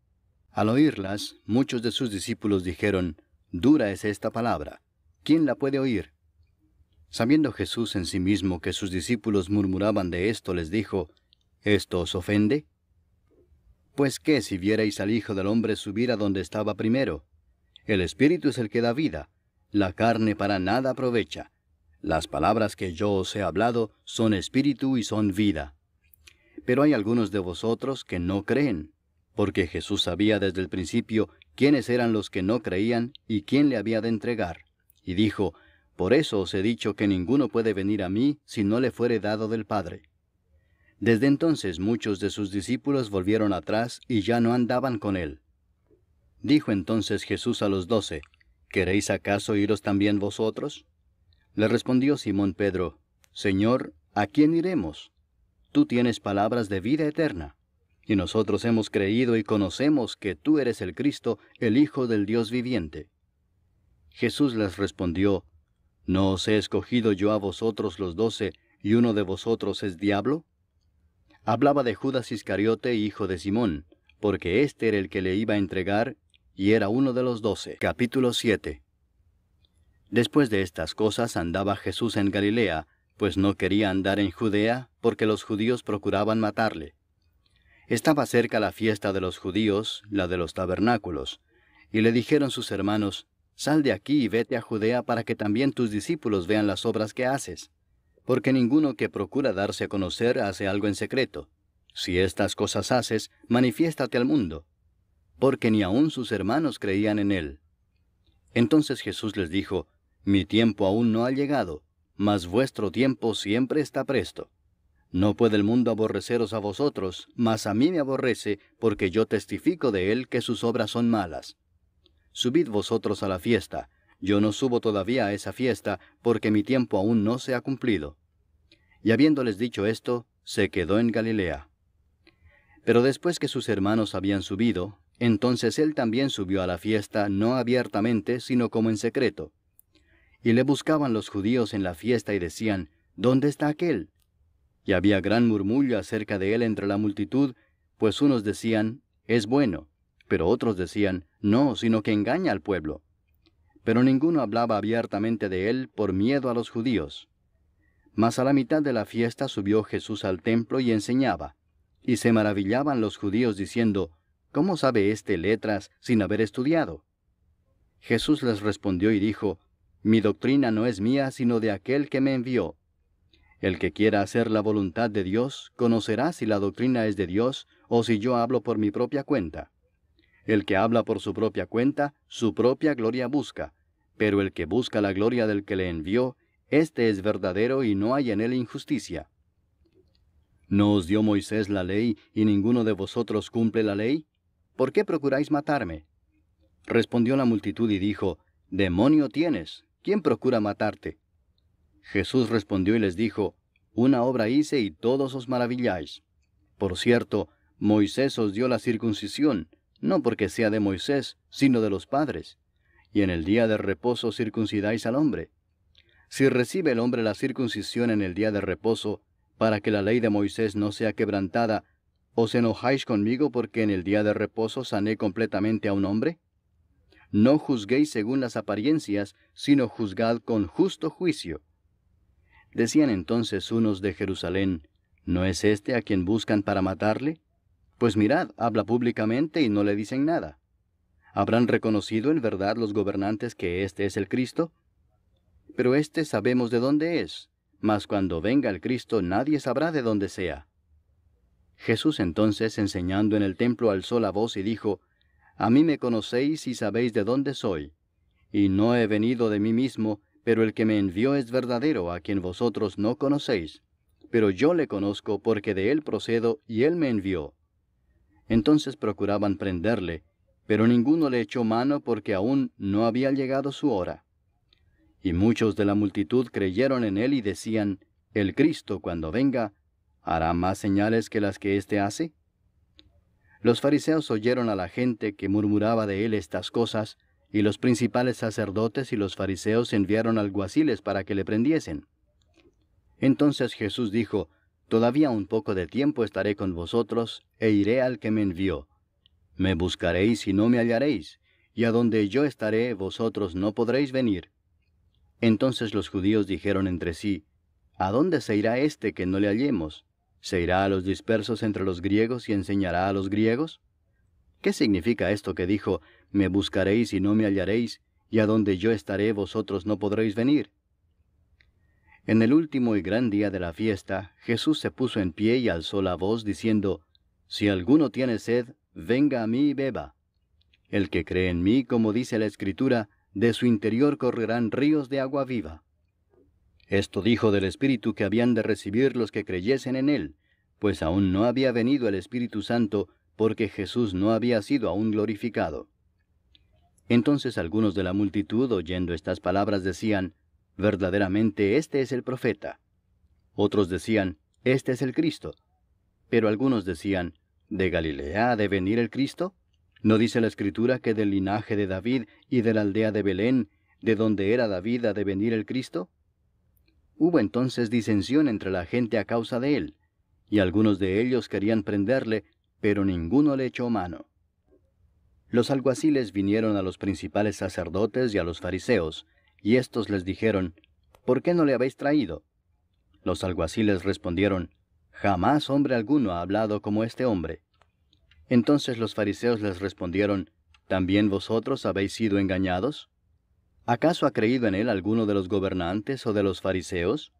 Al oírlas, muchos de sus discípulos dijeron, dura es esta palabra, ¿quién la puede oír? Sabiendo Jesús en sí mismo que sus discípulos murmuraban de esto, les dijo, ¿esto os ofende? Pues qué si vierais al Hijo del Hombre subir a donde estaba primero. El Espíritu es el que da vida, la carne para nada aprovecha. Las palabras que yo os he hablado son espíritu y son vida. Pero hay algunos de vosotros que no creen, porque Jesús sabía desde el principio quiénes eran los que no creían y quién le había de entregar. Y dijo, por eso os he dicho que ninguno puede venir a mí si no le fuere dado del Padre. Desde entonces muchos de sus discípulos volvieron atrás y ya no andaban con él. Dijo entonces Jesús a los 12, ¿queréis acaso iros también vosotros? Le respondió Simón Pedro, Señor, ¿a quién iremos? Tú tienes palabras de vida eterna, y nosotros hemos creído y conocemos que tú eres el Cristo, el Hijo del Dios viviente. Jesús les respondió, ¿no os he escogido yo a vosotros los 12, y uno de vosotros es diablo? Hablaba de Judas Iscariote, hijo de Simón, porque éste era el que le iba a entregar, y era uno de los 12. Capítulo 7. Después de estas cosas andaba Jesús en Galilea, pues no quería andar en Judea, porque los judíos procuraban matarle. Estaba cerca la fiesta de los judíos, la de los tabernáculos, y le dijeron sus hermanos, Sal de aquí y vete a Judea para que también tus discípulos vean las obras que haces. Porque ninguno que procura darse a conocer hace algo en secreto. Si estas cosas haces, manifiéstate al mundo. Porque ni aun sus hermanos creían en él. Entonces Jesús les dijo, Mi tiempo aún no ha llegado, mas vuestro tiempo siempre está presto. No puede el mundo aborreceros a vosotros, mas a mí me aborrece, porque yo testifico de él que sus obras son malas. Subid vosotros a la fiesta, yo no subo todavía a esa fiesta, porque mi tiempo aún no se ha cumplido. Y habiéndoles dicho esto, se quedó en Galilea. Pero después que sus hermanos habían subido, entonces él también subió a la fiesta, no abiertamente, sino como en secreto. Y le buscaban los judíos en la fiesta y decían, ¿dónde está aquél? Y había gran murmullo acerca de él entre la multitud, pues unos decían, es bueno, pero otros decían, no, sino que engaña al pueblo. Pero ninguno hablaba abiertamente de él por miedo a los judíos. Mas a la mitad de la fiesta subió Jesús al templo y enseñaba. Y se maravillaban los judíos diciendo, ¿cómo sabe éste letras sin haber estudiado? Jesús les respondió y dijo, Mi doctrina no es mía sino de aquel que me envió. El que quiera hacer la voluntad de Dios, conocerá si la doctrina es de Dios o si yo hablo por mi propia cuenta. El que habla por su propia cuenta, su propia gloria busca, pero el que busca la gloria del que le envió, éste es verdadero y no hay en él injusticia. ¿No os dio Moisés la ley y ninguno de vosotros cumple la ley? ¿Por qué procuráis matarme? Respondió la multitud y dijo, Demonio tienes, ¿quién procura matarte? Jesús respondió y les dijo, Una obra hice y todos os maravilláis. Por cierto, Moisés os dio la circuncisión, no porque sea de Moisés, sino de los padres. Y en el día de reposo circuncidáis al hombre. Si recibe el hombre la circuncisión en el día de reposo, para que la ley de Moisés no sea quebrantada, ¿os enojáis conmigo porque en el día de reposo sané completamente a un hombre? no juzguéis según las apariencias, sino juzgad con justo juicio. Decían entonces unos de Jerusalén, ¿no es este a quien buscan para matarle? Pues mirad, habla públicamente y no le dicen nada. ¿Habrán reconocido en verdad los gobernantes que este es el Cristo? Pero este sabemos de dónde es, mas cuando venga el Cristo nadie sabrá de dónde sea. Jesús entonces, enseñando en el templo, alzó la voz y dijo, A mí me conocéis y sabéis de dónde soy. Y no he venido de mí mismo, pero el que me envió es verdadero, a quien vosotros no conocéis. Pero yo le conozco porque de él procedo y él me envió. Entonces procuraban prenderle, pero ninguno le echó mano porque aún no había llegado su hora. Y muchos de la multitud creyeron en él y decían, El Cristo, cuando venga, ¿hará más señales que las que éste hace? Los fariseos oyeron a la gente que murmuraba de él estas cosas, y los principales sacerdotes y los fariseos enviaron alguaciles para que le prendiesen. Entonces Jesús dijo, Todavía un poco de tiempo estaré con vosotros, e iré al que me envió. Me buscaréis y no me hallaréis, y a donde yo estaré vosotros no podréis venir. Entonces los judíos dijeron entre sí, ¿A dónde se irá este que no le hallemos? ¿Se irá a los dispersos entre los griegos y enseñará a los griegos? ¿Qué significa esto que dijo, me buscaréis y no me hallaréis, y a donde yo estaré vosotros no podréis venir? En el último y gran día de la fiesta, Jesús se puso en pie y alzó la voz, diciendo, Si alguno tiene sed, venga a mí y beba. El que cree en mí, como dice la Escritura, de su interior correrán ríos de agua viva. Esto dijo del Espíritu que habían de recibir los que creyesen en él, pues aún no había venido el Espíritu Santo, porque Jesús no había sido aún glorificado. Entonces algunos de la multitud, oyendo estas palabras, decían, Verdaderamente este es el profeta. Otros decían, Este es el Cristo. Pero algunos decían, ¿De Galilea ha de venir el Cristo? ¿No dice la Escritura que del linaje de David y de la aldea de Belén, de donde era David, ha de venir el Cristo? Hubo entonces disensión entre la gente a causa de él, y algunos de ellos querían prenderle, pero ninguno le echó mano. Los alguaciles vinieron a los principales sacerdotes y a los fariseos, y éstos les dijeron, ¿Por qué no le habéis traído? Los alguaciles respondieron, Jamás hombre alguno ha hablado como este hombre. Entonces los fariseos les respondieron, ¿También vosotros habéis sido engañados? ¿Acaso ha creído en él alguno de los gobernantes o de los fariseos?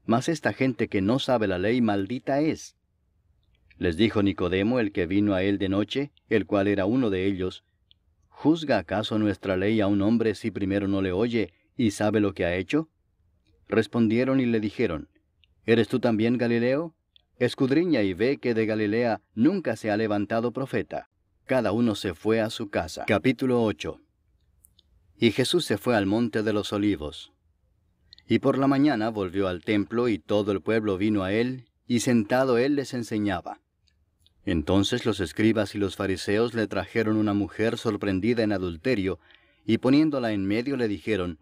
Mas esta gente que no sabe la ley, maldita es. Les dijo Nicodemo, el que vino a él de noche, el cual era uno de ellos, ¿Juzga acaso nuestra ley a un hombre si primero no le oye y sabe lo que ha hecho? Respondieron y le dijeron, ¿Eres tú también Galileo? Escudriña y ve que de Galilea nunca se ha levantado profeta. Cada uno se fue a su casa. Capítulo 8. Y Jesús se fue al monte de los Olivos. Y por la mañana volvió al templo, y todo el pueblo vino a él, y sentado él les enseñaba. Entonces los escribas y los fariseos le trajeron una mujer sorprendida en adulterio, y poniéndola en medio le dijeron,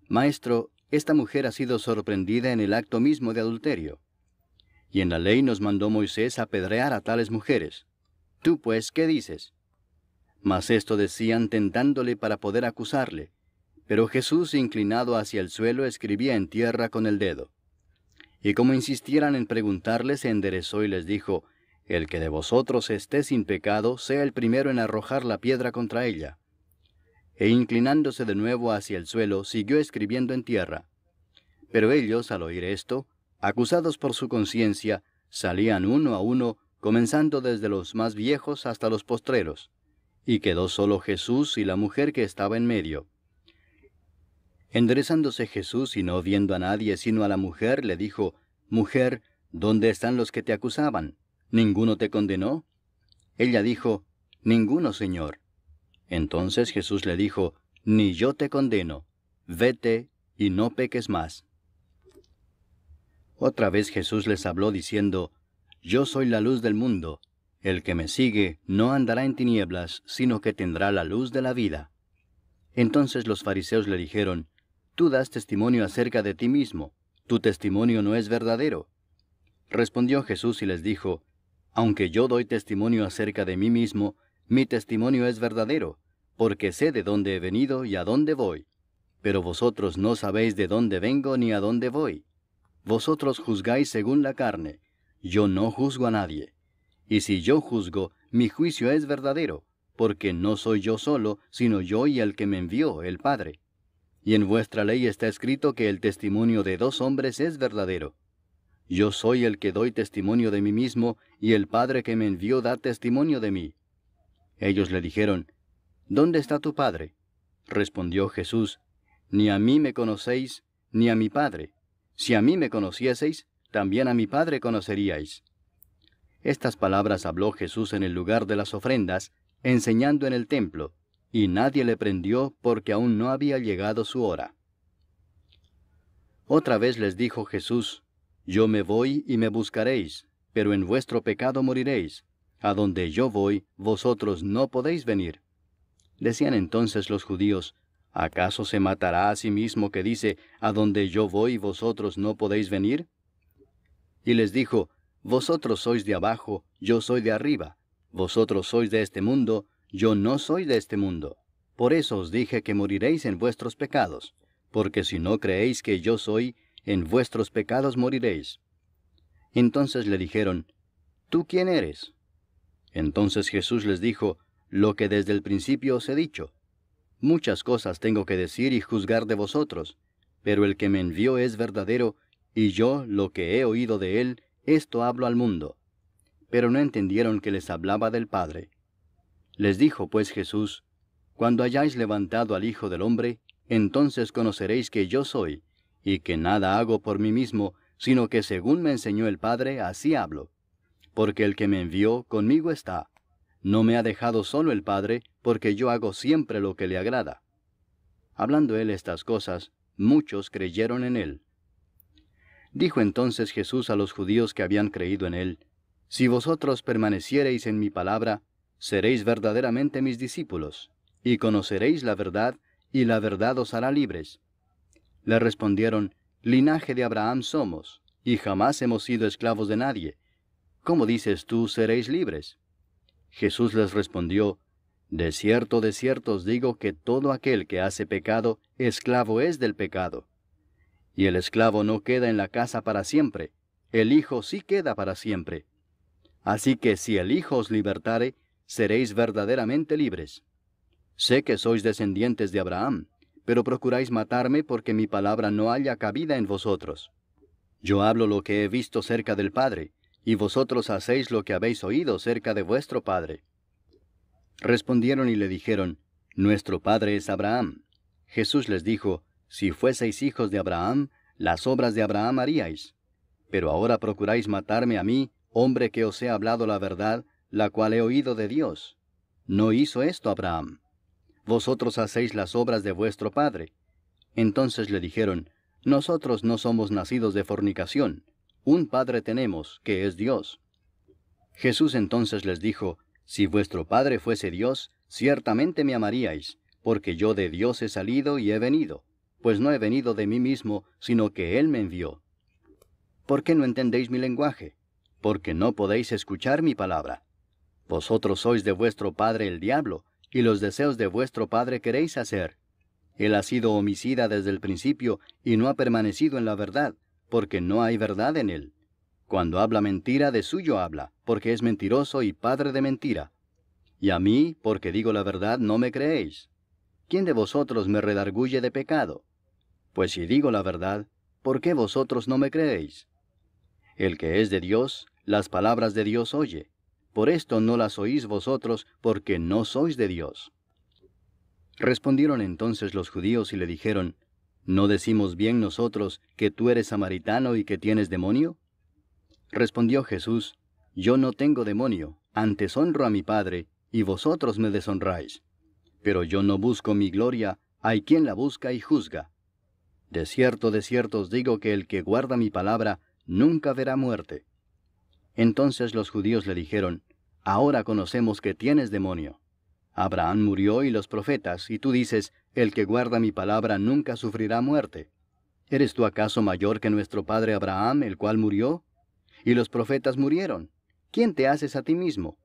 Maestro, esta mujer ha sido sorprendida en el acto mismo de adulterio. Y en la ley nos mandó Moisés apedrear a tales mujeres. Tú pues, ¿qué dices? Mas esto decían tentándole para poder acusarle. Pero Jesús, inclinado hacia el suelo, escribía en tierra con el dedo. Y como insistieran en preguntarle, se enderezó y les dijo, El que de vosotros esté sin pecado, sea el primero en arrojar la piedra contra ella. E inclinándose de nuevo hacia el suelo, siguió escribiendo en tierra. Pero ellos, al oír esto, acusados por su conciencia, salían uno a uno, comenzando desde los más viejos hasta los postreros. Y quedó solo Jesús y la mujer que estaba en medio. Enderezándose Jesús y no viendo a nadie sino a la mujer, le dijo, Mujer, ¿dónde están los que te acusaban? ¿Ninguno te condenó? Ella dijo, Ninguno, Señor. Entonces Jesús le dijo, Ni yo te condeno. Vete y no peques más. Otra vez Jesús les habló diciendo, Yo soy la luz del mundo. El que me sigue no andará en tinieblas, sino que tendrá la luz de la vida. Entonces los fariseos le dijeron, Tú das testimonio acerca de ti mismo, tu testimonio no es verdadero. Respondió Jesús y les dijo, Aunque yo doy testimonio acerca de mí mismo, mi testimonio es verdadero, porque sé de dónde he venido y a dónde voy. Pero vosotros no sabéis de dónde vengo ni a dónde voy. Vosotros juzgáis según la carne, yo no juzgo a nadie. Y si yo juzgo, mi juicio es verdadero, porque no soy yo solo, sino yo y el que me envió, el Padre. Y en vuestra ley está escrito que el testimonio de 2 hombres es verdadero. Yo soy el que doy testimonio de mí mismo, y el Padre que me envió da testimonio de mí. Ellos le dijeron, ¿dónde está tu Padre? Respondió Jesús, ni a mí me conocéis, ni a mi Padre. Si a mí me conocieseis, también a mi Padre conoceríais. Estas palabras habló Jesús en el lugar de las ofrendas, enseñando en el templo, y nadie le prendió porque aún no había llegado su hora. Otra vez les dijo Jesús, yo me voy y me buscaréis, pero en vuestro pecado moriréis. A donde yo voy, vosotros no podéis venir. Decían entonces los judíos, ¿acaso se matará a sí mismo que dice, a donde yo voy, vosotros no podéis venir? Y les dijo, vosotros sois de abajo, yo soy de arriba. Vosotros sois de este mundo, yo no soy de este mundo. Por eso os dije que moriréis en vuestros pecados, porque si no creéis que yo soy, en vuestros pecados moriréis. Entonces le dijeron, ¿tú quién eres? Entonces Jesús les dijo, lo que desde el principio os he dicho. Muchas cosas tengo que decir y juzgar de vosotros, pero el que me envió es verdadero, y yo, lo que he oído de él, esto hablo al mundo. Pero no entendieron que les hablaba del Padre. Les dijo pues Jesús, cuando hayáis levantado al Hijo del Hombre, entonces conoceréis que yo soy, y que nada hago por mí mismo, sino que según me enseñó el Padre, así hablo. Porque el que me envió conmigo está. No me ha dejado solo el Padre, porque yo hago siempre lo que le agrada. Hablando él estas cosas, muchos creyeron en él. Dijo entonces Jesús a los judíos que habían creído en él, si vosotros permaneciereis en mi palabra, seréis verdaderamente mis discípulos, y conoceréis la verdad, y la verdad os hará libres. Le respondieron, linaje de Abraham somos, y jamás hemos sido esclavos de nadie. ¿Cómo dices tú, seréis libres? Jesús les respondió, de cierto os digo que todo aquel que hace pecado, esclavo es del pecado. Y el esclavo no queda en la casa para siempre, el Hijo sí queda para siempre. Así que si el Hijo os libertare, seréis verdaderamente libres. Sé que sois descendientes de Abraham, pero procuráis matarme porque mi palabra no haya cabida en vosotros. Yo hablo lo que he visto cerca del Padre, y vosotros hacéis lo que habéis oído cerca de vuestro padre. Respondieron y le dijeron, nuestro padre es Abraham. Jesús les dijo, si fueseis hijos de Abraham, las obras de Abraham haríais. Pero ahora procuráis matarme a mí, hombre que os he hablado la verdad, la cual he oído de Dios. No hizo esto Abraham. Vosotros hacéis las obras de vuestro padre. Entonces le dijeron, nosotros no somos nacidos de fornicación. Un Padre tenemos, que es Dios. Jesús entonces les dijo, si vuestro Padre fuese Dios, ciertamente me amaríais, porque yo de Dios he salido y he venido, pues no he venido de mí mismo, sino que Él me envió. ¿Por qué no entendéis mi lenguaje? Porque no podéis escuchar mi palabra. Vosotros sois de vuestro padre el diablo, y los deseos de vuestro padre queréis hacer. Él ha sido homicida desde el principio, y no ha permanecido en la verdad, porque no hay verdad en él. Cuando habla mentira, de suyo habla, porque es mentiroso y padre de mentira. Y a mí, porque digo la verdad, no me creéis. ¿Quién de vosotros me redarguye de pecado? Pues si digo la verdad, ¿por qué vosotros no me creéis? El que es de Dios, las palabras de Dios oye. Por esto no las oís vosotros, porque no sois de Dios. Respondieron entonces los judíos y le dijeron, ¿no decimos bien nosotros que tú eres samaritano y que tienes demonio? Respondió Jesús, yo no tengo demonio, antes honro a mi Padre, y vosotros me deshonráis. Pero yo no busco mi gloria, hay quien la busca y juzga. De cierto os digo que el que guarda mi palabra, nunca verá muerte. Entonces los judíos le dijeron, ahora conocemos que tienes demonio. Abraham murió y los profetas, y tú dices, el que guarda mi palabra nunca sufrirá muerte. ¿Eres tú acaso mayor que nuestro padre Abraham, el cual murió? Y los profetas murieron. ¿Quién te haces a ti mismo?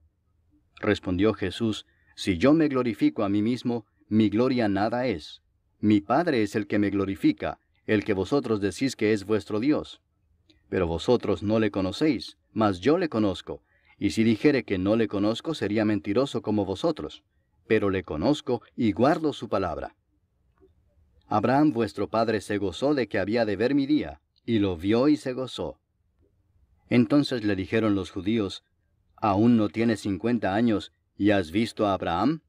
Respondió Jesús, Si yo me glorifico a mí mismo, mi gloria nada es. Mi Padre es el que me glorifica, el que vosotros decís que es vuestro Dios. Pero vosotros no le conocéis, mas yo le conozco, y si dijere que no le conozco sería mentiroso como vosotros, pero le conozco y guardo su palabra. Abraham vuestro padre se gozó de que había de ver mi día, y lo vio y se gozó. Entonces le dijeron los judíos, ¿aún no tienes 50 años, y has visto a Abraham?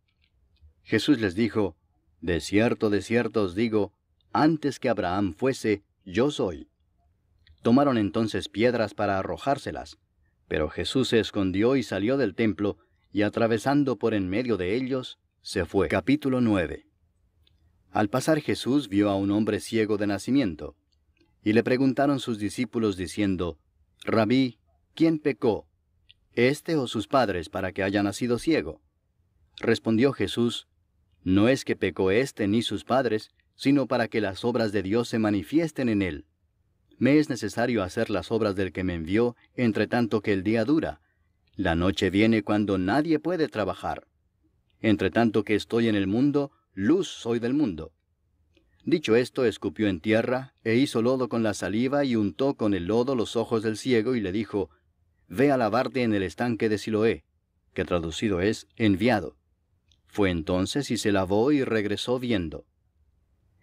Jesús les dijo, de cierto os digo, antes que Abraham fuese, yo soy. Tomaron entonces piedras para arrojárselas, pero Jesús se escondió y salió del templo, y atravesando por en medio de ellos, se fue. Capítulo 9. Al pasar Jesús vio a un hombre ciego de nacimiento, y le preguntaron sus discípulos diciendo, Rabí, ¿quién pecó, éste o sus padres, para que haya nacido ciego? Respondió Jesús, no es que pecó éste ni sus padres, sino para que las obras de Dios se manifiesten en él. Me es necesario hacer las obras del que me envió, entre tanto que el día dura. La noche viene cuando nadie puede trabajar. Entre tanto que estoy en el mundo, luz soy del mundo. Dicho esto, escupió en tierra, e hizo lodo con la saliva, y untó con el lodo los ojos del ciego, y le dijo, Ve a lavarte en el estanque de Siloé, que traducido es, enviado. Fue entonces y se lavó y regresó viendo.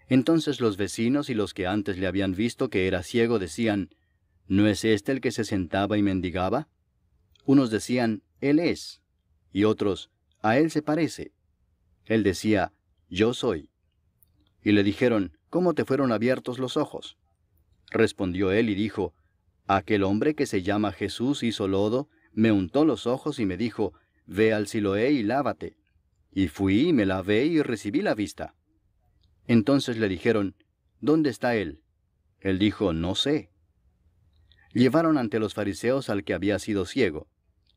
Entonces los vecinos y los que antes le habían visto que era ciego decían, ¿no es este el que se sentaba y mendigaba? Unos decían, Él es, y otros, a él se parece. Él decía, Yo soy. Y le dijeron, ¿cómo te fueron abiertos los ojos? Respondió él y dijo, Aquel hombre que se llama Jesús hizo lodo, me untó los ojos y me dijo, Ve al Siloé y lávate. Y fui y me lavé y recibí la vista. Entonces le dijeron, ¿dónde está él? Él dijo, no sé. Llevaron ante los fariseos al que había sido ciego,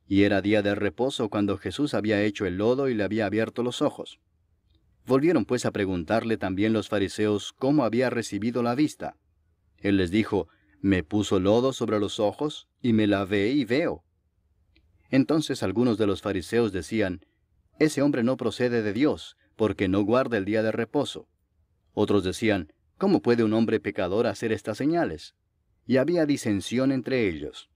y era día de reposo cuando Jesús había hecho el lodo y le había abierto los ojos. Volvieron pues a preguntarle también los fariseos cómo había recibido la vista. Él les dijo, me puso lodo sobre los ojos, y me lavé y veo. Entonces algunos de los fariseos decían, ese hombre no procede de Dios, porque no guarda el día de reposo. Otros decían, ¿cómo puede un hombre pecador hacer estas señales? Y había disensión entre ellos.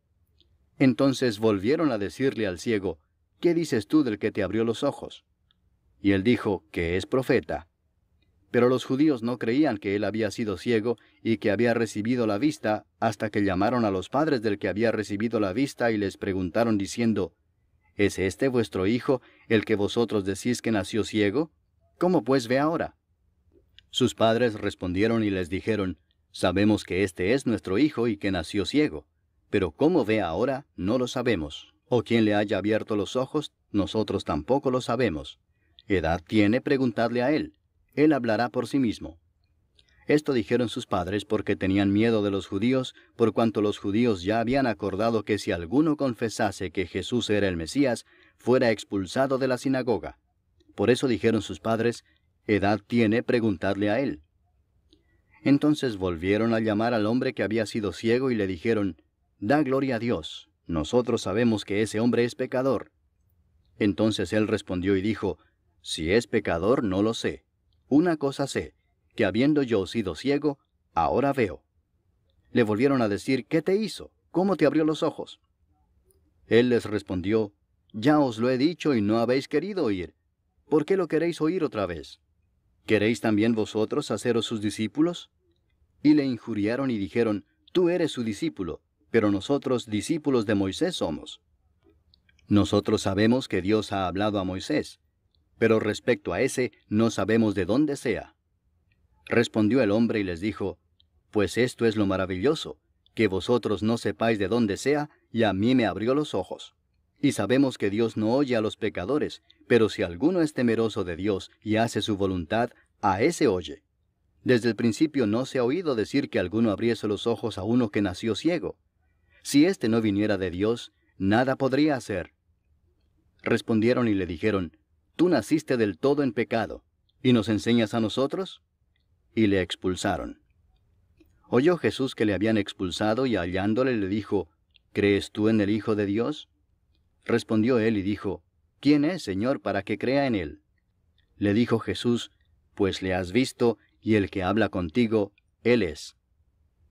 Entonces volvieron a decirle al ciego, ¿qué dices tú del que te abrió los ojos? Y él dijo, que es profeta. Pero los judíos no creían que él había sido ciego y que había recibido la vista, hasta que llamaron a los padres del que había recibido la vista y les preguntaron diciendo, ¿es este vuestro hijo, el que vosotros decís que nació ciego? ¿Cómo pues ve ahora? Sus padres respondieron y les dijeron, sabemos que este es nuestro hijo y que nació ciego, pero cómo ve ahora no lo sabemos, o quién le haya abierto los ojos, nosotros tampoco lo sabemos. ¿Edad tiene? Preguntadle a él, él hablará por sí mismo. Esto dijeron sus padres porque tenían miedo de los judíos, por cuanto los judíos ya habían acordado que si alguno confesase que Jesús era el Mesías, fuera expulsado de la sinagoga. Por eso dijeron sus padres, ¿edad tiene? Preguntadle a él. Entonces volvieron a llamar al hombre que había sido ciego y le dijeron, da gloria a Dios, nosotros sabemos que ese hombre es pecador. Entonces él respondió y dijo, si es pecador no lo sé. Una cosa sé, que habiendo yo sido ciego, ahora veo. Le volvieron a decir, ¿qué te hizo? ¿Cómo te abrió los ojos? Él les respondió, ya os lo he dicho y no habéis querido oír. ¿Por qué lo queréis oír otra vez? ¿Queréis también vosotros haceros sus discípulos? Y le injuriaron y dijeron, tú eres su discípulo, pero nosotros discípulos de Moisés somos. Nosotros sabemos que Dios ha hablado a Moisés, pero respecto a ese no sabemos de dónde sea. Respondió el hombre y les dijo, pues esto es lo maravilloso, que vosotros no sepáis de dónde sea, y a mí me abrió los ojos. Y sabemos que Dios no oye a los pecadores, pero si alguno es temeroso de Dios y hace su voluntad, a ese oye. Desde el principio no se ha oído decir que alguno abriese los ojos a uno que nació ciego. Si éste no viniera de Dios, nada podría hacer. Respondieron y le dijeron, tú naciste del todo en pecado, ¿y nos enseñas a nosotros? Y le expulsaron. Oyó Jesús que le habían expulsado y hallándole le dijo, ¿crees tú en el Hijo de Dios? Respondió él y dijo, ¿quién es, Señor, para que crea en él? Le dijo Jesús, pues le has visto, y el que habla contigo, él es.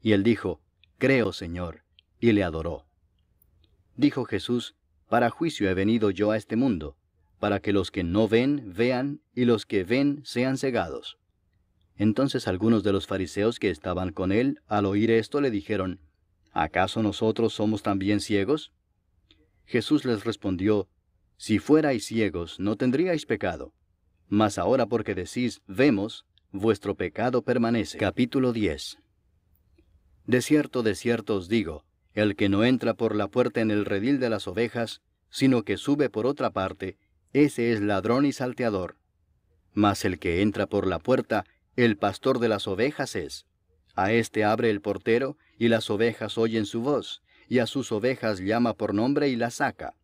Y él dijo, creo, Señor, y le adoró. Dijo Jesús, para juicio he venido yo a este mundo, para que los que no ven, vean, y los que ven sean cegados. Entonces algunos de los fariseos que estaban con él, al oír esto, le dijeron, ¿acaso nosotros somos también ciegos? Jesús les respondió, si fuerais ciegos, no tendríais pecado. Mas ahora porque decís, vemos, vuestro pecado permanece. Capítulo 10. De cierto os digo, el que no entra por la puerta en el redil de las ovejas, sino que sube por otra parte, ese es ladrón y salteador. Mas el que entra por la puerta, el pastor de las ovejas es. A éste abre el portero, y las ovejas oyen su voz, y a sus ovejas llama por nombre y las saca.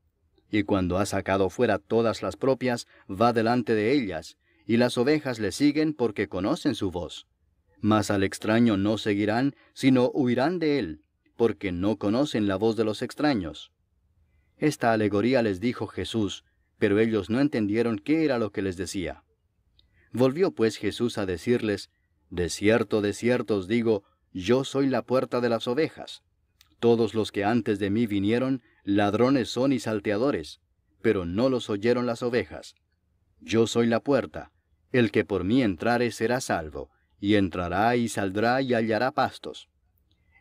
Y cuando ha sacado fuera todas las propias, va delante de ellas, y las ovejas le siguen porque conocen su voz. Mas al extraño no seguirán, sino huirán de él, porque no conocen la voz de los extraños. Esta alegoría les dijo Jesús, pero ellos no entendieron qué era lo que les decía. Volvió pues Jesús a decirles, de cierto os digo, yo soy la puerta de las ovejas. Todos los que antes de mí vinieron, ladrones son y salteadores, pero no los oyeron las ovejas. Yo soy la puerta, el que por mí entrare será salvo, y entrará y saldrá y hallará pastos.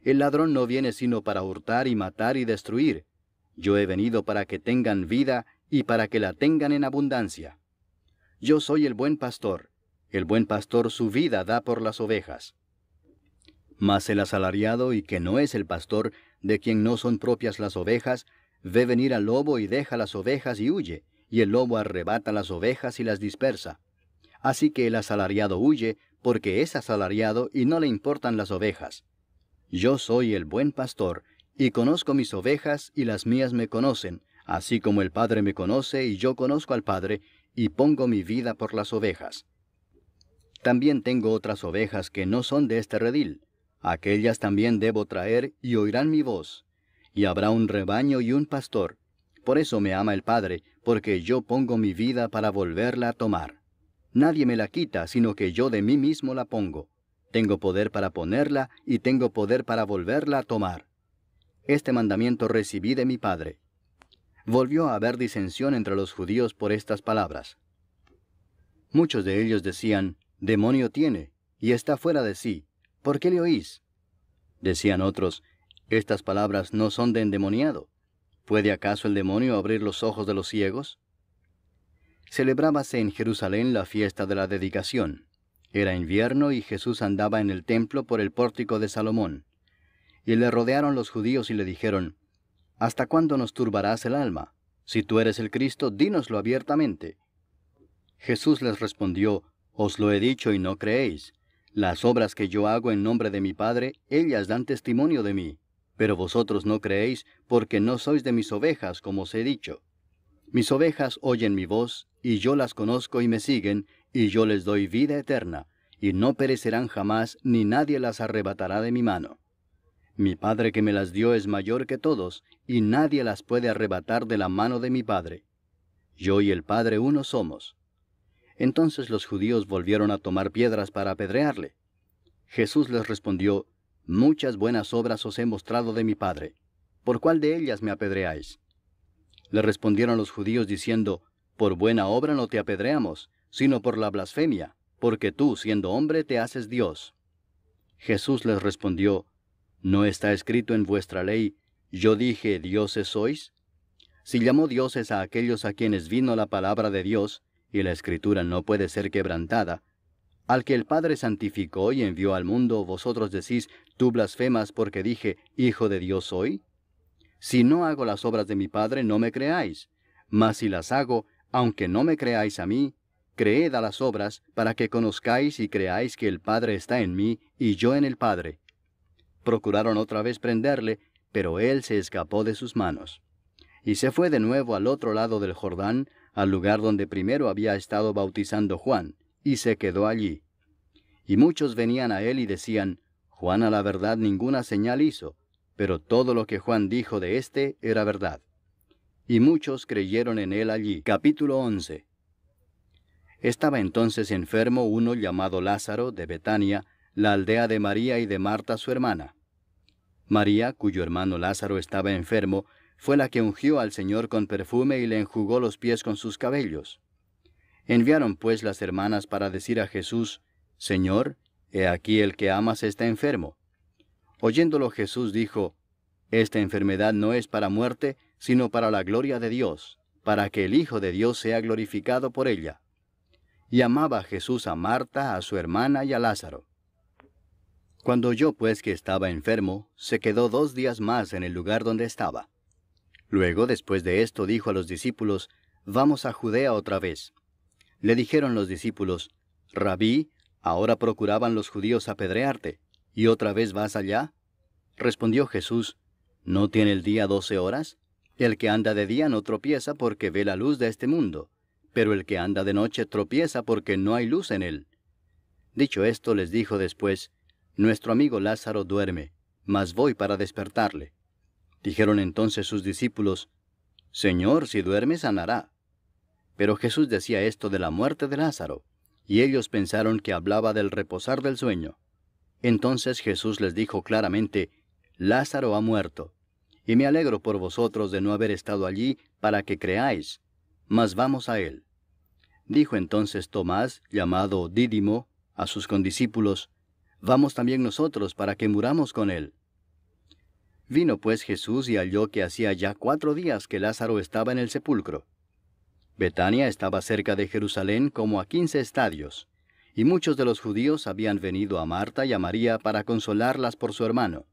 El ladrón no viene sino para hurtar y matar y destruir. Yo he venido para que tengan vida y para que la tengan en abundancia. Yo soy el buen pastor su vida da por las ovejas. Mas el asalariado, y que no es el pastor, de quien no son propias las ovejas, ve venir al lobo y deja las ovejas y huye, y el lobo arrebata las ovejas y las dispersa. Así que el asalariado huye, porque es asalariado y no le importan las ovejas. Yo soy el buen pastor, y conozco mis ovejas, y las mías me conocen, así como el Padre me conoce, y yo conozco al Padre, y pongo mi vida por las ovejas. También tengo otras ovejas que no son de este redil. Aquellas también debo traer, y oirán mi voz. Y habrá un rebaño y un pastor. Por eso me ama el Padre, porque yo pongo mi vida para volverla a tomar. Nadie me la quita, sino que yo de mí mismo la pongo. Tengo poder para ponerla, y tengo poder para volverla a tomar. Este mandamiento recibí de mi Padre. Volvió a haber disensión entre los judíos por estas palabras. Muchos de ellos decían, demonio tiene, y está fuera de sí. ¿Por qué le oís? Decían otros, estas palabras no son de endemoniado. ¿Puede acaso el demonio abrir los ojos de los ciegos? Celebrábase en Jerusalén la fiesta de la dedicación. Era invierno y Jesús andaba en el templo por el pórtico de Salomón. Y le rodearon los judíos y le dijeron, ¿hasta cuándo nos turbarás el alma? Si tú eres el Cristo, dínoslo abiertamente. Jesús les respondió, os lo he dicho y no creéis. Las obras que yo hago en nombre de mi Padre, ellas dan testimonio de mí. Pero vosotros no creéis, porque no sois de mis ovejas, como os he dicho. Mis ovejas oyen mi voz, y yo las conozco y me siguen, y yo les doy vida eterna, y no perecerán jamás, ni nadie las arrebatará de mi mano. Mi Padre que me las dio es mayor que todos, y nadie las puede arrebatar de la mano de mi Padre. Yo y el Padre uno somos. Entonces los judíos volvieron a tomar piedras para apedrearle. Jesús les respondió, muchas buenas obras os he mostrado de mi Padre. ¿Por cuál de ellas me apedreáis? Le respondieron los judíos diciendo, por buena obra no te apedreamos, sino por la blasfemia, porque tú, siendo hombre, te haces Dios. Jesús les respondió, ¿no está escrito en vuestra ley, yo dije, dioses sois? Si llamó dioses a aquellos a quienes vino la palabra de Dios, y la Escritura no puede ser quebrantada, al que el Padre santificó y envió al mundo, vosotros decís, tú blasfemas porque dije, Hijo de Dios soy. Si no hago las obras de mi Padre, no me creáis. Mas si las hago, aunque no me creáis a mí, creed a las obras, para que conozcáis y creáis que el Padre está en mí, y yo en el Padre. Procuraron otra vez prenderle, pero él se escapó de sus manos. Y se fue de nuevo al otro lado del Jordán, al lugar donde primero había estado bautizando Juan, y se quedó allí. Y muchos venían a él y decían, Juan a la verdad ninguna señal hizo, pero todo lo que Juan dijo de éste era verdad. y muchos creyeron en él allí. Capítulo 11. Estaba entonces enfermo uno llamado Lázaro de Betania, la aldea de María y de Marta su hermana. María, cuyo hermano Lázaro estaba enfermo, fue la que ungió al Señor con perfume y le enjugó los pies con sus cabellos. Enviaron pues las hermanas para decir a Jesús, Señor, he aquí el que amas está enfermo. Oyéndolo Jesús dijo, Esta enfermedad no es para muerte, sino para la gloria de Dios, para que el Hijo de Dios sea glorificado por ella. Y amaba Jesús a Marta, a su hermana y a Lázaro. Cuando oyó pues que estaba enfermo, se quedó 2 días más en el lugar donde estaba. Luego, después de esto, dijo a los discípulos, Vamos a Judea otra vez. Le dijeron los discípulos, Rabí, ahora procuraban los judíos apedrearte, ¿y otra vez vas allá? Respondió Jesús, ¿no tiene el día 12 horas? El que anda de día no tropieza porque ve la luz de este mundo, pero el que anda de noche tropieza porque no hay luz en él. Dicho esto, les dijo después, Nuestro amigo Lázaro duerme, mas voy para despertarle. Dijeron entonces sus discípulos, Señor, si duerme, sanará. Pero Jesús decía esto de la muerte de Lázaro, y ellos pensaron que hablaba del reposar del sueño. Entonces Jesús les dijo claramente, Lázaro ha muerto, y me alegro por vosotros de no haber estado allí para que creáis, mas vamos a él. Dijo entonces Tomás, llamado Dídimo, a sus condiscípulos, Vamos también nosotros para que muramos con él. Vino pues Jesús y halló que hacía ya 4 días que Lázaro estaba en el sepulcro. Betania estaba cerca de Jerusalén como a 15 estadios, y muchos de los judíos habían venido a Marta y a María para consolarlas por su hermano.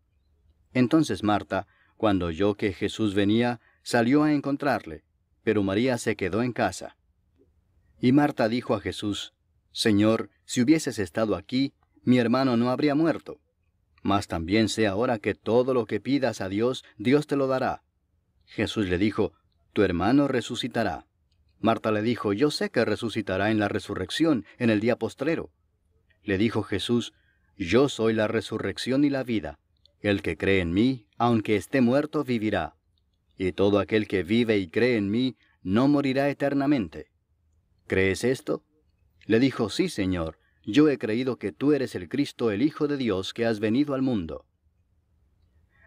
Entonces Marta, cuando oyó que Jesús venía, salió a encontrarle, pero María se quedó en casa. Y Marta dijo a Jesús, Señor, si hubieses estado aquí, mi hermano no habría muerto. Mas también sé ahora que todo lo que pidas a Dios, Dios te lo dará. Jesús le dijo, Tu hermano resucitará. Marta le dijo, Yo sé que resucitará en la resurrección, en el día postrero. Le dijo Jesús, Yo soy la resurrección y la vida. El que cree en mí, aunque esté muerto, vivirá. Y todo aquel que vive y cree en mí, no morirá eternamente. ¿Crees esto? Le dijo, Sí, Señor. Yo he creído que tú eres el Cristo, el Hijo de Dios, que has venido al mundo.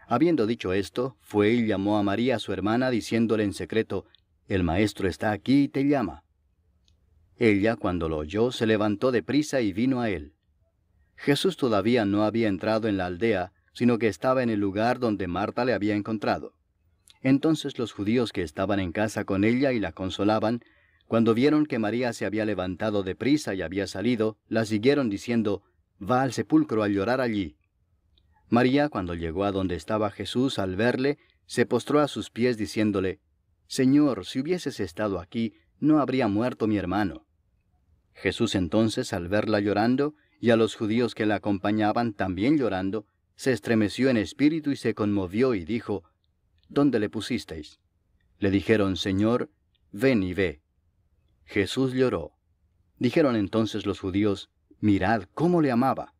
Habiendo dicho esto, fue y llamó a María su hermana, diciéndole en secreto, El Maestro está aquí y te llama. Ella, cuando lo oyó, se levantó de prisa y vino a él. Jesús todavía no había entrado en la aldea, sino que estaba en el lugar donde Marta le había encontrado. Entonces los judíos que estaban en casa con ella y la consolaban, cuando vieron que María se había levantado de prisa y había salido, la siguieron diciendo, Va al sepulcro a llorar allí. María, cuando llegó a donde estaba Jesús, al verle, se postró a sus pies diciéndole, Señor, si hubieses estado aquí, no habría muerto mi hermano. Jesús entonces, al verla llorando, y a los judíos que la acompañaban también llorando, se estremeció en espíritu y se conmovió y dijo, ¿Dónde le pusisteis? Le dijeron, Señor, ven y ve. Jesús lloró. Dijeron entonces los judíos, Mirad cómo le amaba.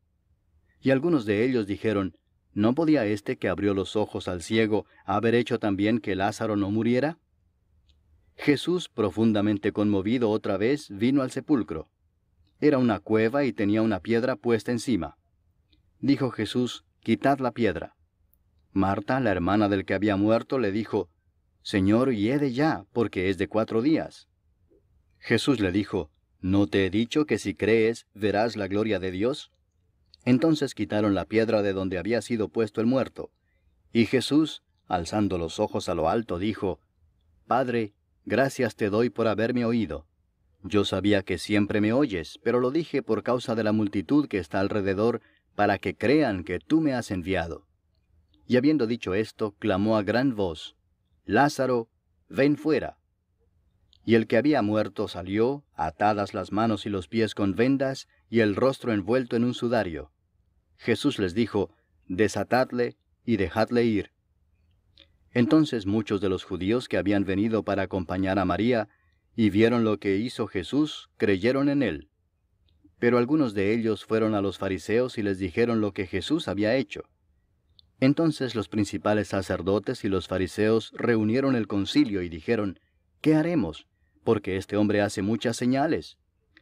Y algunos de ellos dijeron, ¿no podía éste que abrió los ojos al ciego haber hecho también que Lázaro no muriera? Jesús, profundamente conmovido otra vez, vino al sepulcro. Era una cueva y tenía una piedra puesta encima. Dijo Jesús, Quitad la piedra. Marta, la hermana del que había muerto, le dijo, Señor, hiede ya, porque es de 4 días. Jesús le dijo, ¿no te he dicho que si crees, verás la gloria de Dios? Entonces quitaron la piedra de donde había sido puesto el muerto. Y Jesús, alzando los ojos a lo alto, dijo, Padre, gracias te doy por haberme oído. Yo sabía que siempre me oyes, pero lo dije por causa de la multitud que está alrededor, para que crean que tú me has enviado. Y habiendo dicho esto, clamó a gran voz, Lázaro, ven fuera. Y el que había muerto salió, atadas las manos y los pies con vendas, y el rostro envuelto en un sudario. Jesús les dijo, Desatadle y dejadle ir. Entonces muchos de los judíos que habían venido para acompañar a María, y vieron lo que hizo Jesús, creyeron en él. Pero algunos de ellos fueron a los fariseos y les dijeron lo que Jesús había hecho. Entonces los principales sacerdotes y los fariseos reunieron el concilio y dijeron, ¿qué haremos? Porque este hombre hace muchas señales.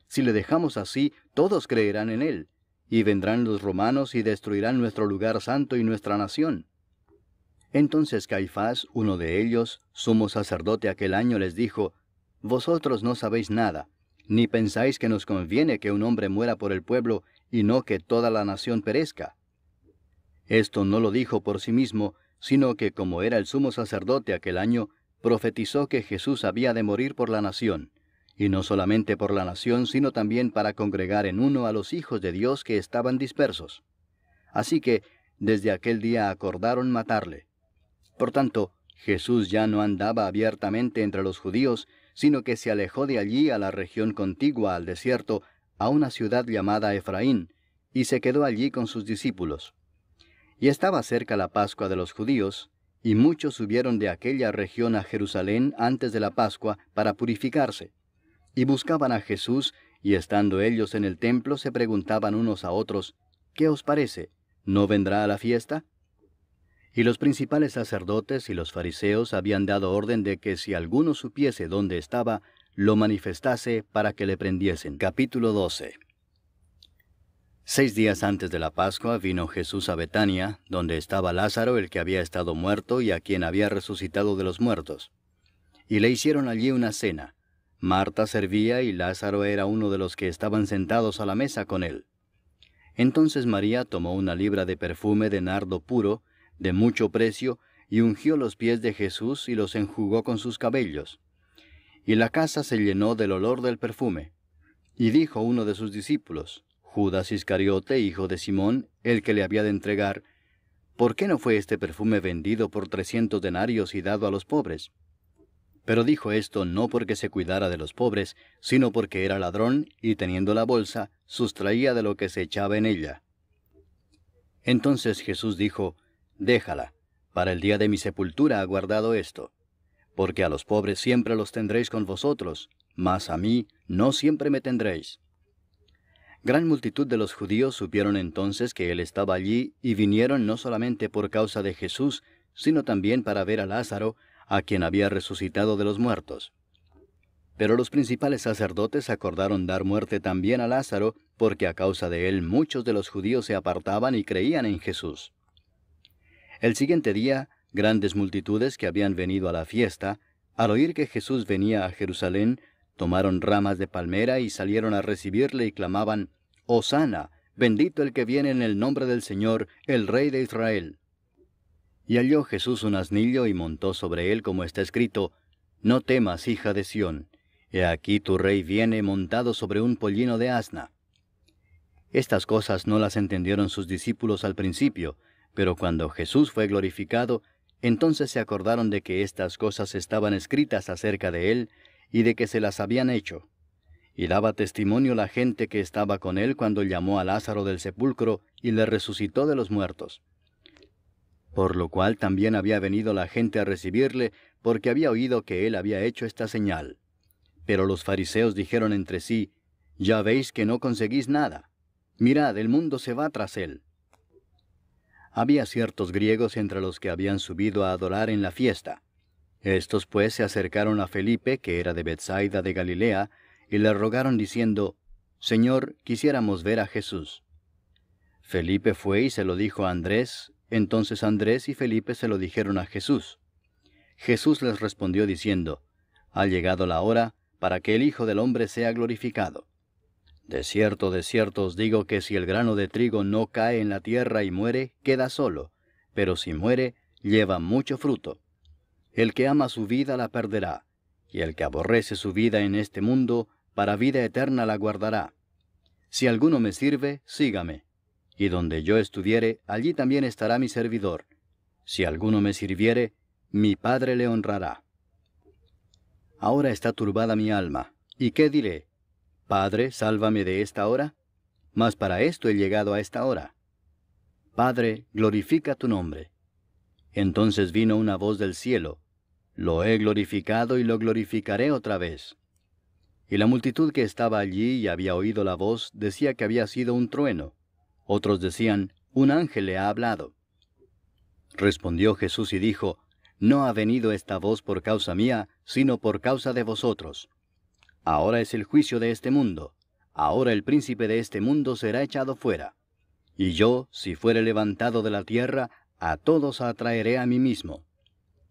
Si le dejamos así, todos creerán en él, y vendrán los romanos y destruirán nuestro lugar santo y nuestra nación. Entonces Caifás, uno de ellos, sumo sacerdote aquel año, les dijo, Vosotros no sabéis nada, ni pensáis que nos conviene que un hombre muera por el pueblo, y no que toda la nación perezca. Esto no lo dijo por sí mismo, sino que como era el sumo sacerdote aquel año, profetizó que Jesús había de morir por la nación, y no solamente por la nación, sino también para congregar en uno a los hijos de Dios que estaban dispersos. Así que, desde aquel día acordaron matarle. Por tanto, Jesús ya no andaba abiertamente entre los judíos, sino que se alejó de allí a la región contigua al desierto, a una ciudad llamada Efraín, y se quedó allí con sus discípulos. Y estaba cerca la Pascua de los judíos, y muchos subieron de aquella región a Jerusalén antes de la Pascua para purificarse. Y buscaban a Jesús, y estando ellos en el templo se preguntaban unos a otros, ¿qué os parece? ¿No vendrá a la fiesta? Y los principales sacerdotes y los fariseos habían dado orden de que si alguno supiese dónde estaba, lo manifestase para que le prendiesen. Capítulo 12. 6 días antes de la Pascua vino Jesús a Betania, donde estaba Lázaro, el que había estado muerto y a quien había resucitado de los muertos. Y le hicieron allí una cena. Marta servía y Lázaro era uno de los que estaban sentados a la mesa con él. Entonces María tomó una libra de perfume de nardo puro, de mucho precio, y ungió los pies de Jesús y los enjugó con sus cabellos. Y la casa se llenó del olor del perfume. Y dijo uno de sus discípulos, Judas Iscariote, hijo de Simón, el que le había de entregar, ¿por qué no fue este perfume vendido por 300 denarios y dado a los pobres? Pero dijo esto no porque se cuidara de los pobres, sino porque era ladrón, y teniendo la bolsa, sustraía de lo que se echaba en ella. Entonces Jesús dijo, Déjala, para el día de mi sepultura ha guardado esto. Porque a los pobres siempre los tendréis con vosotros, mas a mí no siempre me tendréis. Gran multitud de los judíos supieron entonces que él estaba allí, y vinieron no solamente por causa de Jesús, sino también para ver a Lázaro, a quien había resucitado de los muertos. Pero los principales sacerdotes acordaron dar muerte también a Lázaro, porque a causa de él muchos de los judíos se apartaban y creían en Jesús. El siguiente día, grandes multitudes que habían venido a la fiesta, al oír que Jesús venía a Jerusalén, tomaron ramas de palmera y salieron a recibirle y clamaban, Hosana, bendito el que viene en el nombre del Señor, el Rey de Israel. Y halló Jesús un asnillo y montó sobre él, como está escrito, No temas, hija de Sión, he aquí tu rey viene montado sobre un pollino de asna. Estas cosas no las entendieron sus discípulos al principio, pero cuando Jesús fue glorificado, entonces se acordaron de que estas cosas estaban escritas acerca de él, y de que se las habían hecho. Y daba testimonio la gente que estaba con él cuando llamó a Lázaro del sepulcro y le resucitó de los muertos. Por lo cual también había venido la gente a recibirle, porque había oído que él había hecho esta señal. Pero los fariseos dijeron entre sí, Ya veis que no conseguís nada. Mirad, el mundo se va tras él. Había ciertos griegos entre los que habían subido a adorar en la fiesta. Estos pues se acercaron a Felipe, que era de Betsaida de Galilea, y le rogaron diciendo, Señor, quisiéramos ver a Jesús. Felipe fue y se lo dijo a Andrés, entonces Andrés y Felipe se lo dijeron a Jesús. Jesús les respondió diciendo, Ha llegado la hora para que el Hijo del Hombre sea glorificado. De cierto os digo que si el grano de trigo no cae en la tierra y muere, queda solo, pero si muere, lleva mucho fruto. El que ama su vida la perderá, y el que aborrece su vida en este mundo, para vida eterna la guardará. Si alguno me sirve, sígame, y donde yo estuviere, allí también estará mi servidor. Si alguno me sirviere, mi Padre le honrará. Ahora está turbada mi alma, ¿y qué diré? Padre, sálvame de esta hora, mas para esto he llegado a esta hora. Padre, glorifica tu nombre. Entonces vino una voz del cielo, Lo he glorificado y lo glorificaré otra vez. Y la multitud que estaba allí y había oído la voz decía que había sido un trueno. Otros decían, un ángel le ha hablado. Respondió Jesús y dijo, No ha venido esta voz por causa mía, sino por causa de vosotros. Ahora es el juicio de este mundo. Ahora el príncipe de este mundo será echado fuera. Y yo, si fuere levantado de la tierra, a todos atraeré a mí mismo.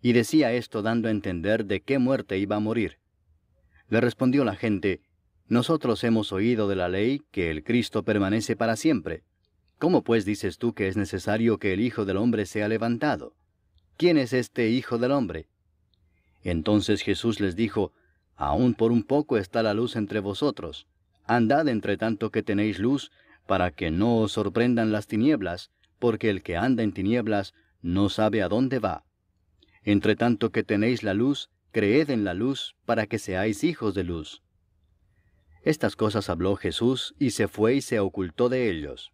Y decía esto dando a entender de qué muerte iba a morir. Le respondió la gente, Nosotros hemos oído de la ley que el Cristo permanece para siempre. ¿Cómo pues dices tú que es necesario que el Hijo del Hombre sea levantado? ¿Quién es este Hijo del Hombre? Entonces Jesús les dijo, Aún por un poco está la luz entre vosotros. Andad entre tanto que tenéis luz, para que no os sorprendan las tinieblas, porque el que anda en tinieblas no sabe a dónde va. Entre tanto que tenéis la luz, creed en la luz, para que seáis hijos de luz. Estas cosas habló Jesús, y se fue y se ocultó de ellos.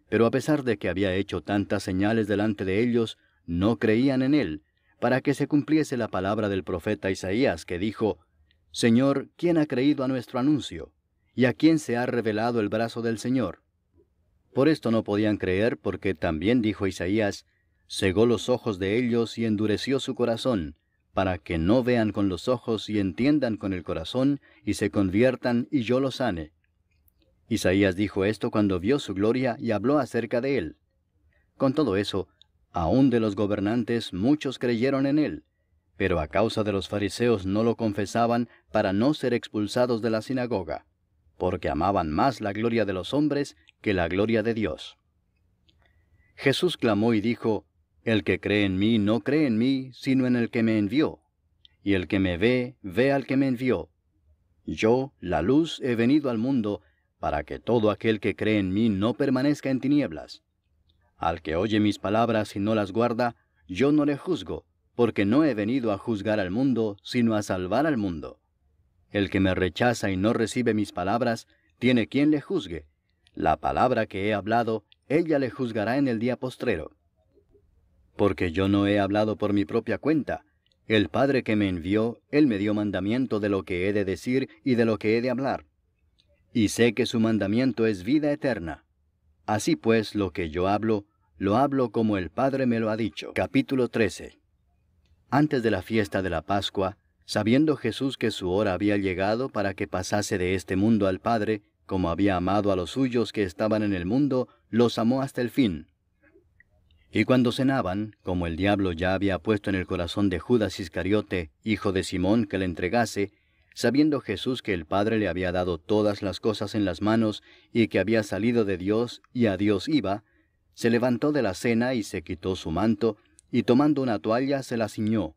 Pero a pesar de que había hecho tantas señales delante de ellos, no creían en él, para que se cumpliese la palabra del profeta Isaías, que dijo, Señor, ¿quién ha creído a nuestro anuncio? ¿Y a quién se ha revelado el brazo del Señor? Por esto no podían creer, porque también dijo Isaías, cegó los ojos de ellos y endureció su corazón, para que no vean con los ojos y entiendan con el corazón, y se conviertan y yo los sane. Isaías dijo esto cuando vio su gloria y habló acerca de él. Con todo eso, aun de los gobernantes muchos creyeron en él, pero a causa de los fariseos no lo confesaban para no ser expulsados de la sinagoga, porque amaban más la gloria de los hombres que la gloria de Dios. Jesús clamó y dijo, El que cree en mí no cree en mí, sino en el que me envió. Y el que me ve, ve al que me envió. Yo, la luz, he venido al mundo, para que todo aquel que cree en mí no permanezca en tinieblas. Al que oye mis palabras y no las guarda, yo no le juzgo, porque no he venido a juzgar al mundo, sino a salvar al mundo. El que me rechaza y no recibe mis palabras, tiene quien le juzgue. La palabra que he hablado, ella le juzgará en el día postrero. Porque yo no he hablado por mi propia cuenta. El Padre que me envió, Él me dio mandamiento de lo que he de decir y de lo que he de hablar. Y sé que su mandamiento es vida eterna. Así pues, lo que yo hablo, lo hablo como el Padre me lo ha dicho. Capítulo 13. Antes de la fiesta de la Pascua, sabiendo Jesús que su hora había llegado para que pasase de este mundo al Padre, como había amado a los suyos que estaban en el mundo, los amó hasta el fin. Y cuando cenaban, como el diablo ya había puesto en el corazón de Judas Iscariote, hijo de Simón, que le entregase, sabiendo Jesús que el Padre le había dado todas las cosas en las manos, y que había salido de Dios y a Dios iba, se levantó de la cena y se quitó su manto, y tomando una toalla se la ciñó.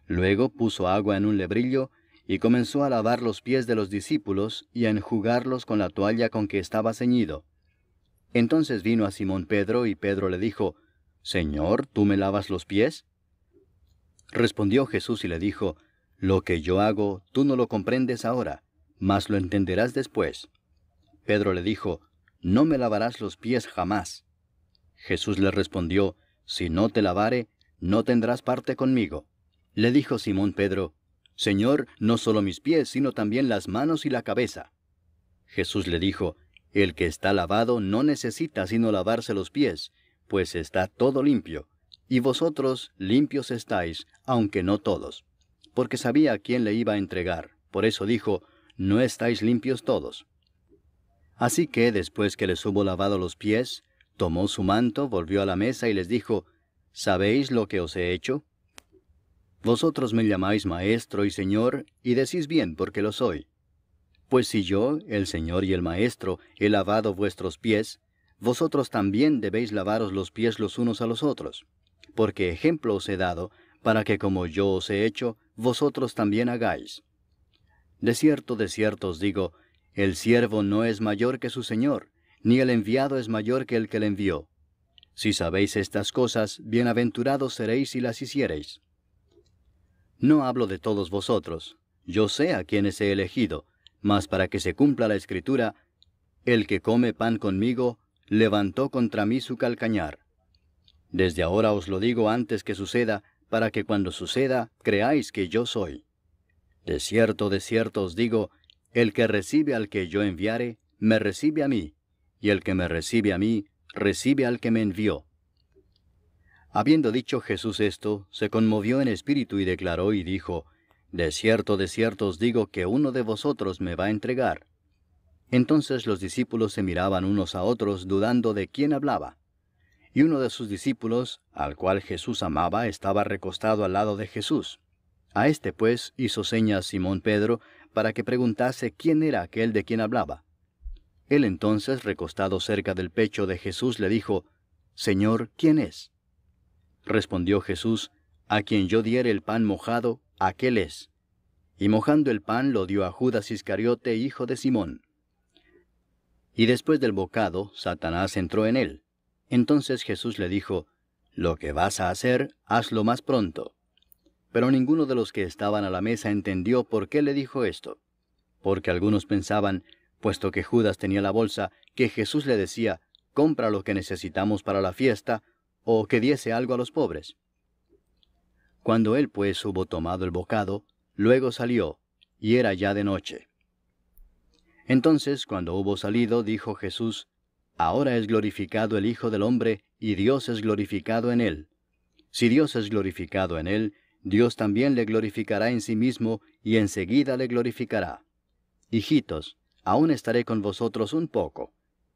Luego puso agua en un lebrillo, y comenzó a lavar los pies de los discípulos, y a enjugarlos con la toalla con que estaba ceñido. Entonces vino a Simón Pedro, y Pedro le dijo, Señor, ¿tú me lavas los pies? Respondió Jesús y le dijo, Lo que yo hago, tú no lo comprendes ahora, mas lo entenderás después. Pedro le dijo, No me lavarás los pies jamás. Jesús le respondió, Si no te lavare, no tendrás parte conmigo. Le dijo Simón Pedro, Señor, no solo mis pies, sino también las manos y la cabeza. Jesús le dijo, El que está lavado no necesita sino lavarse los pies, pues está todo limpio, y vosotros limpios estáis, aunque no todos. Porque sabía a quién le iba a entregar, por eso dijo, No estáis limpios todos. Así que, después que les hubo lavado los pies, tomó su manto, volvió a la mesa y les dijo, ¿Sabéis lo que os he hecho? Vosotros me llamáis Maestro y Señor, y decís bien porque lo soy. Pues si yo, el Señor y el Maestro, he lavado vuestros pies, vosotros también debéis lavaros los pies los unos a los otros. Porque ejemplo os he dado, para que como yo os he hecho, vosotros también hagáis. De cierto os digo, el siervo no es mayor que su Señor, ni el enviado es mayor que el que le envió. Si sabéis estas cosas, bienaventurados seréis si las hiciereis. No hablo de todos vosotros, yo sé a quienes he elegido, mas para que se cumpla la Escritura, el que come pan conmigo, levantó contra mí su calcañar. Desde ahora os lo digo antes que suceda, para que cuando suceda, creáis que yo soy. De cierto os digo, el que recibe al que yo enviare, me recibe a mí, y el que me recibe a mí, recibe al que me envió. Habiendo dicho Jesús esto, se conmovió en espíritu y declaró y dijo, de cierto os digo que uno de vosotros me va a entregar. Entonces los discípulos se miraban unos a otros, dudando de quién hablaba. Y uno de sus discípulos, al cual Jesús amaba, estaba recostado al lado de Jesús. A este pues hizo señas Simón Pedro, para que preguntase quién era aquel de quien hablaba. Él entonces, recostado cerca del pecho de Jesús, le dijo, Señor, ¿quién es? Respondió Jesús, a quien yo diere el pan mojado, aquel es. Y mojando el pan lo dio a Judas Iscariote, hijo de Simón. Y después del bocado, Satanás entró en él. Entonces Jesús le dijo, lo que vas a hacer, hazlo más pronto. Pero ninguno de los que estaban a la mesa entendió por qué le dijo esto. Porque algunos pensaban, puesto que Judas tenía la bolsa, que Jesús le decía, compra lo que necesitamos para la fiesta, o que diese algo a los pobres. Cuando él pues hubo tomado el bocado, luego salió, y era ya de noche. Entonces, cuando hubo salido, dijo Jesús, ahora es glorificado el Hijo del Hombre, y Dios es glorificado en él. Si Dios es glorificado en él, Dios también le glorificará en sí mismo, y enseguida le glorificará. Hijitos, aún estaré con vosotros un poco.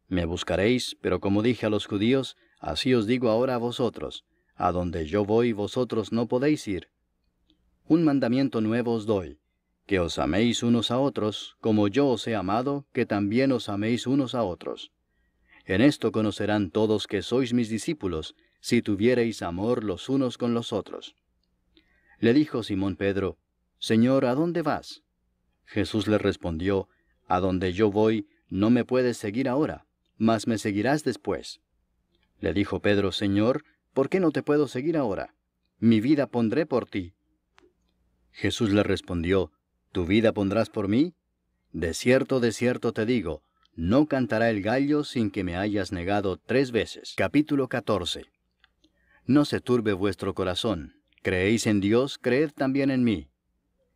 Me buscaréis, pero como dije a los judíos, así os digo ahora a vosotros, a donde yo voy vosotros no podéis ir. Un mandamiento nuevo os doy, que os améis unos a otros, como yo os he amado, que también os améis unos a otros. En esto conocerán todos que sois mis discípulos, si tuviereis amor los unos con los otros. Le dijo Simón Pedro, Señor, ¿a dónde vas? Jesús le respondió, a donde yo voy, no me puedes seguir ahora, mas me seguirás después. Le dijo Pedro, Señor, ¿por qué no te puedo seguir ahora? Mi vida pondré por ti. Jesús le respondió, ¿tu vida pondrás por mí? De cierto te digo, no cantará el gallo sin que me hayas negado 3 veces. Capítulo 14. No se turbe vuestro corazón. ¿Creéis en Dios? Creed también en mí.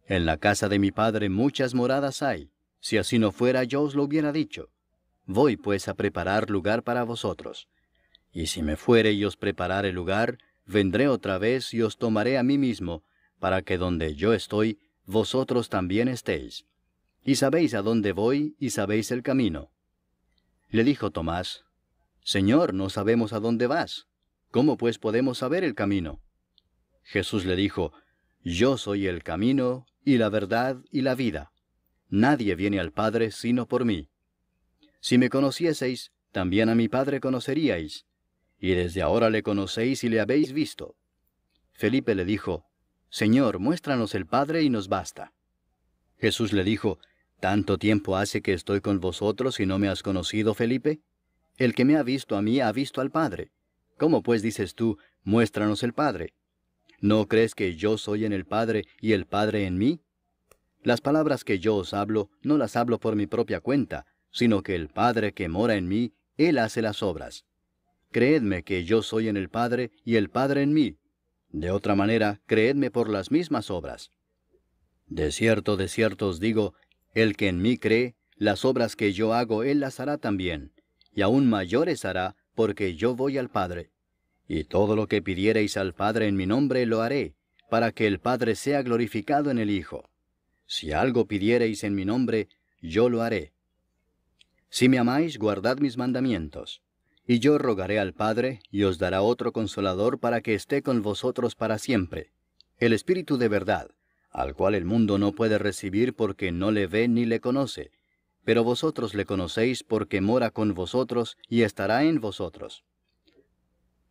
En la casa de mi Padre muchas moradas hay. Si así no fuera, yo os lo hubiera dicho. Voy pues a preparar lugar para vosotros. Y si me fuere y os preparare lugar, vendré otra vez y os tomaré a mí mismo, para que donde yo estoy, vosotros también estéis. Y sabéis a dónde voy, y sabéis el camino. Le dijo Tomás, Señor, no sabemos a dónde vas. ¿Cómo pues podemos saber el camino? Jesús le dijo, Yo soy el camino, y la verdad, y la vida. Nadie viene al Padre sino por mí. Si me conocieseis, también a mi Padre conoceríais, y desde ahora le conocéis y le habéis visto. Felipe le dijo, Señor, muéstranos el Padre y nos basta. Jesús le dijo, ¿tanto tiempo hace que estoy con vosotros y no me has conocido, Felipe? El que me ha visto a mí ha visto al Padre. ¿Cómo pues dices tú, muéstranos el Padre? ¿No crees que yo soy en el Padre y el Padre en mí? Las palabras que yo os hablo, no las hablo por mi propia cuenta, sino que el Padre que mora en mí, Él hace las obras. Creedme que yo soy en el Padre y el Padre en mí. De otra manera, creedme por las mismas obras. De cierto os digo, el que en mí cree, las obras que yo hago Él las hará también, y aún mayores hará, porque yo voy al Padre. Y todo lo que pidiereis al Padre en mi nombre lo haré, para que el Padre sea glorificado en el Hijo. Si algo pidiereis en mi nombre, yo lo haré. Si me amáis, guardad mis mandamientos. Y yo rogaré al Padre, y os dará otro Consolador para que esté con vosotros para siempre, el Espíritu de verdad, al cual el mundo no puede recibir porque no le ve ni le conoce, pero vosotros le conocéis porque mora con vosotros y estará en vosotros.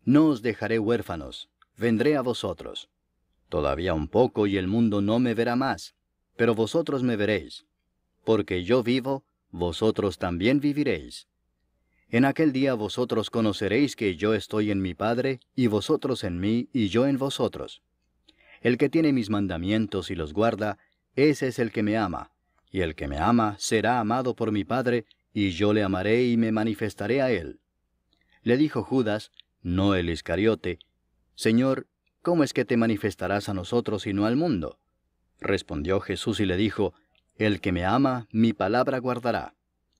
No os dejaré huérfanos, vendré a vosotros. Todavía un poco y el mundo no me verá más, pero vosotros me veréis. Porque yo vivo, vosotros también viviréis. En aquel día vosotros conoceréis que yo estoy en mi Padre, y vosotros en mí, y yo en vosotros. El que tiene mis mandamientos y los guarda, ese es el que me ama, y el que me ama será amado por mi Padre, y yo le amaré y me manifestaré a él. Le dijo Judas, no el Iscariote, Señor, ¿cómo es que te manifestarás a nosotros y no al mundo? Respondió Jesús y le dijo, El que me ama, mi palabra guardará.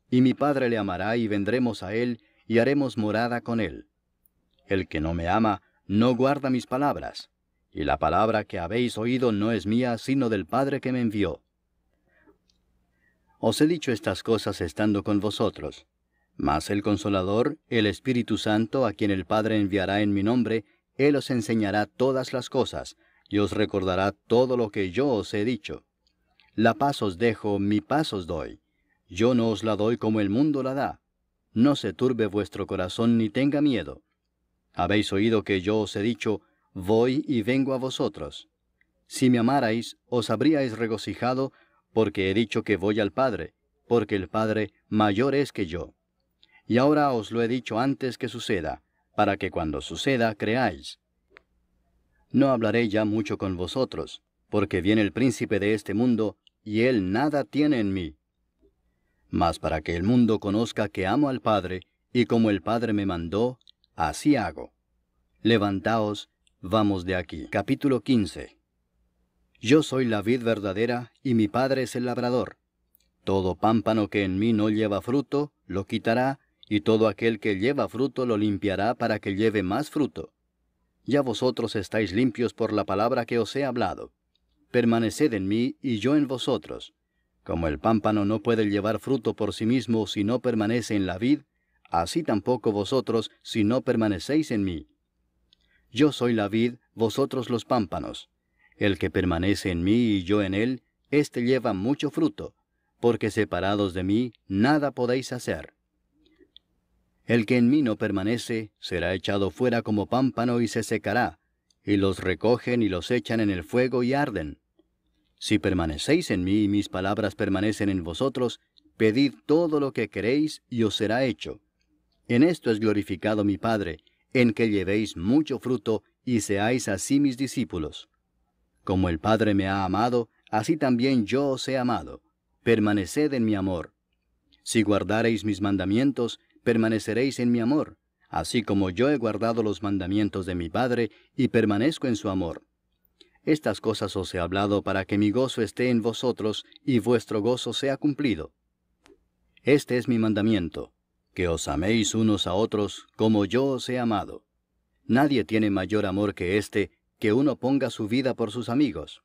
Y mi Padre le amará y vendremos a él, y haremos morada con él. El que no me ama, no guarda mis palabras. Y la palabra que habéis oído no es mía, sino del Padre que me envió. Os he dicho estas cosas estando con vosotros. Mas el Consolador, el Espíritu Santo, a quien el Padre enviará en mi nombre, Él os enseñará todas las cosas, y os recordará todo lo que yo os he dicho. La paz os dejo, mi paz os doy. Yo no os la doy como el mundo la da. No se turbe vuestro corazón ni tenga miedo. Habéis oído que yo os he dicho, voy y vengo a vosotros. Si me amarais, os habríais regocijado, porque he dicho que voy al Padre, porque el Padre mayor es que yo. Y ahora os lo he dicho antes que suceda, para que cuando suceda creáis. No hablaré ya mucho con vosotros, porque viene el príncipe de este mundo, y él nada tiene en mí. Mas para que el mundo conozca que amo al Padre, y como el Padre me mandó, así hago. Levantaos, vamos de aquí. Capítulo 15. Yo soy la vid verdadera, y mi Padre es el labrador. Todo pámpano que en mí no lleva fruto, lo quitará, y todo aquel que lleva fruto lo limpiará para que lleve más fruto. Ya vosotros estáis limpios por la palabra que os he hablado. Permaneced en mí, y yo en vosotros. Como el pámpano no puede llevar fruto por sí mismo si no permanece en la vid, así tampoco vosotros si no permanecéis en mí. Yo soy la vid, vosotros los pámpanos. El que permanece en mí y yo en él, éste lleva mucho fruto, porque separados de mí nada podéis hacer. El que en mí no permanece, será echado fuera como pámpano y se secará, y los recogen y los echan en el fuego y arden. Si permanecéis en mí y mis palabras permanecen en vosotros, pedid todo lo que queréis y os será hecho. En esto es glorificado mi Padre, en que llevéis mucho fruto y seáis así mis discípulos. Como el Padre me ha amado, así también yo os he amado. Permaneced en mi amor. Si guardareis mis mandamientos, permaneceréis en mi amor, así como yo he guardado los mandamientos de mi Padre y permanezco en su amor. Estas cosas os he hablado para que mi gozo esté en vosotros y vuestro gozo sea cumplido. Este es mi mandamiento, que os améis unos a otros como yo os he amado. Nadie tiene mayor amor que este, que uno ponga su vida por sus amigos.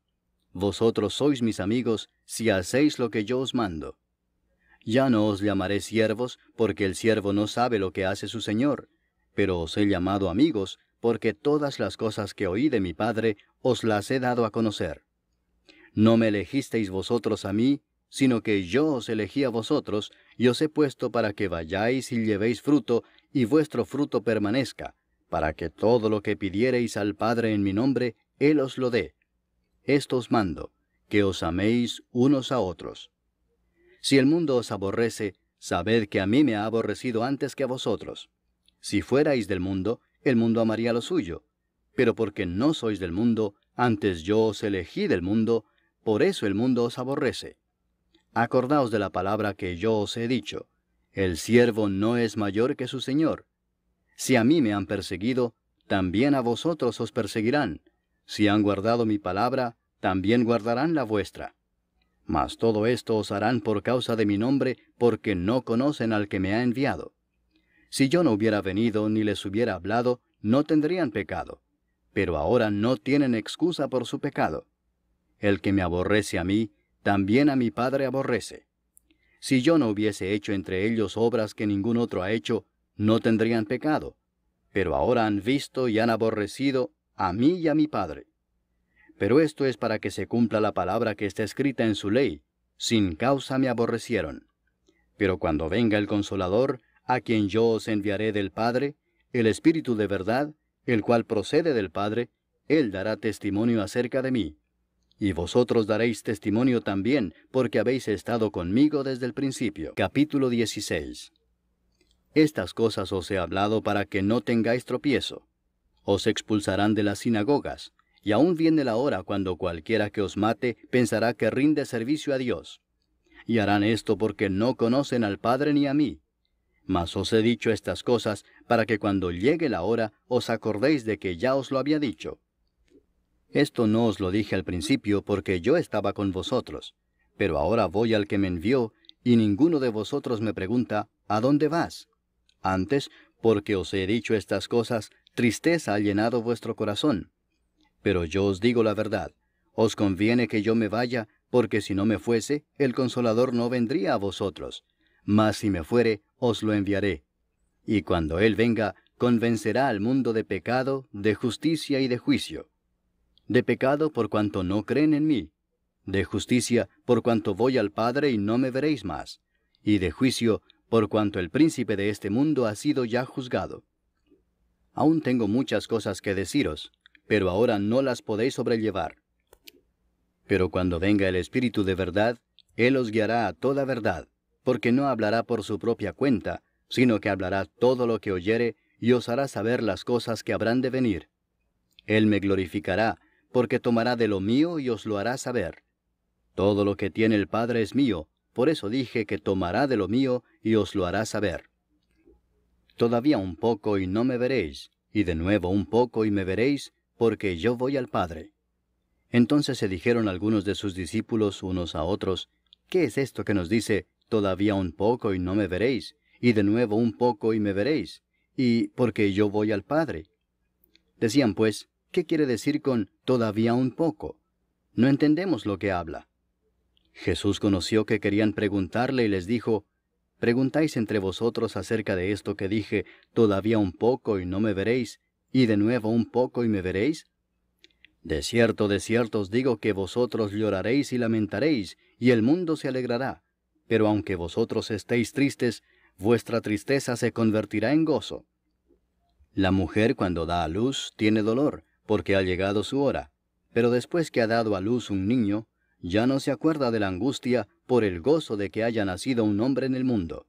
Vosotros sois mis amigos si hacéis lo que yo os mando. Ya no os llamaré siervos, porque el siervo no sabe lo que hace su señor, pero os he llamado amigos, porque todas las cosas que oí de mi Padre os las he dado a conocer. No me elegisteis vosotros a mí, sino que yo os elegí a vosotros, y os he puesto para que vayáis y llevéis fruto, y vuestro fruto permanezca, para que todo lo que pidiereis al Padre en mi nombre, Él os lo dé. Esto os mando, que os améis unos a otros. Si el mundo os aborrece, sabed que a mí me ha aborrecido antes que a vosotros. Si fuerais del mundo, el mundo amaría lo suyo. Pero porque no sois del mundo, antes yo os elegí del mundo, por eso el mundo os aborrece. Acordaos de la palabra que yo os he dicho. El siervo no es mayor que su señor. Si a mí me han perseguido, también a vosotros os perseguirán. Si han guardado mi palabra, también guardarán la vuestra. Mas todo esto os harán por causa de mi nombre, porque no conocen al que me ha enviado. Si yo no hubiera venido ni les hubiera hablado, no tendrían pecado. Pero ahora no tienen excusa por su pecado. El que me aborrece a mí, también a mi Padre aborrece. Si yo no hubiese hecho entre ellos obras que ningún otro ha hecho, no tendrían pecado. Pero ahora han visto y han aborrecido a mí y a mi Padre. Pero esto es para que se cumpla la palabra que está escrita en su ley: sin causa me aborrecieron. Pero cuando venga el Consolador, a quien yo os enviaré del Padre, el Espíritu de verdad, el cual procede del Padre, Él dará testimonio acerca de mí. Y vosotros daréis testimonio también, porque habéis estado conmigo desde el principio. Capítulo 16. Estas cosas os he hablado para que no tengáis tropiezo. Os expulsarán de las sinagogas, y aún viene la hora cuando cualquiera que os mate pensará que rinde servicio a Dios. Y harán esto porque no conocen al Padre ni a mí. Mas os he dicho estas cosas para que cuando llegue la hora os acordéis de que ya os lo había dicho. Esto no os lo dije al principio porque yo estaba con vosotros, pero ahora voy al que me envió, y ninguno de vosotros me pregunta, ¿a dónde vas? Antes, porque os he dicho estas cosas, tristeza ha llenado vuestro corazón. Pero yo os digo la verdad, os conviene que yo me vaya, porque si no me fuese, el Consolador no vendría a vosotros. Mas si me fuere, os lo enviaré. Y cuando Él venga, convencerá al mundo de pecado, de justicia y de juicio. De pecado por cuanto no creen en mí. De justicia por cuanto voy al Padre y no me veréis más. Y de juicio por cuanto el príncipe de este mundo ha sido ya juzgado. Aún tengo muchas cosas que deciros, pero ahora no las podéis sobrellevar. Pero cuando venga el Espíritu de verdad, Él os guiará a toda verdad, porque no hablará por su propia cuenta, sino que hablará todo lo que oyere y os hará saber las cosas que habrán de venir. Él me glorificará, porque tomará de lo mío y os lo hará saber. Todo lo que tiene el Padre es mío, por eso dije que tomará de lo mío y os lo hará saber. Todavía un poco y no me veréis, y de nuevo un poco y me veréis, porque yo voy al Padre. Entonces se dijeron algunos de sus discípulos unos a otros, ¿qué es esto que nos dice, todavía un poco y no me veréis, y de nuevo un poco y me veréis, y porque yo voy al Padre? Decían pues, ¿qué quiere decir con todavía un poco? No entendemos lo que habla. Jesús conoció que querían preguntarle y les dijo, ¿preguntáis entre vosotros acerca de esto que dije, todavía un poco y no me veréis, y de nuevo un poco y me veréis? De cierto os digo que vosotros lloraréis y lamentaréis, y el mundo se alegrará. Pero aunque vosotros estéis tristes, vuestra tristeza se convertirá en gozo. La mujer cuando da a luz tiene dolor, porque ha llegado su hora. Pero después que ha dado a luz un niño, ya no se acuerda de la angustia por el gozo de que haya nacido un hombre en el mundo.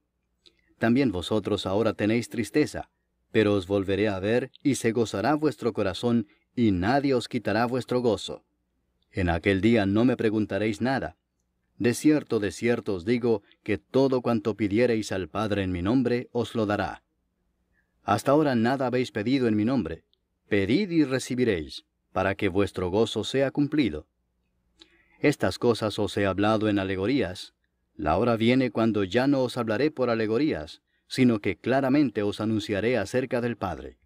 También vosotros ahora tenéis tristeza, pero os volveré a ver y se gozará vuestro corazón, y nadie os quitará vuestro gozo. En aquel día no me preguntaréis nada. De cierto os digo que todo cuanto pidiereis al Padre en mi nombre os lo dará. Hasta ahora nada habéis pedido en mi nombre. Pedid y recibiréis, para que vuestro gozo sea cumplido. Estas cosas os he hablado en alegorías. La hora viene cuando ya no os hablaré por alegorías, sino que claramente os anunciaré acerca del Padre.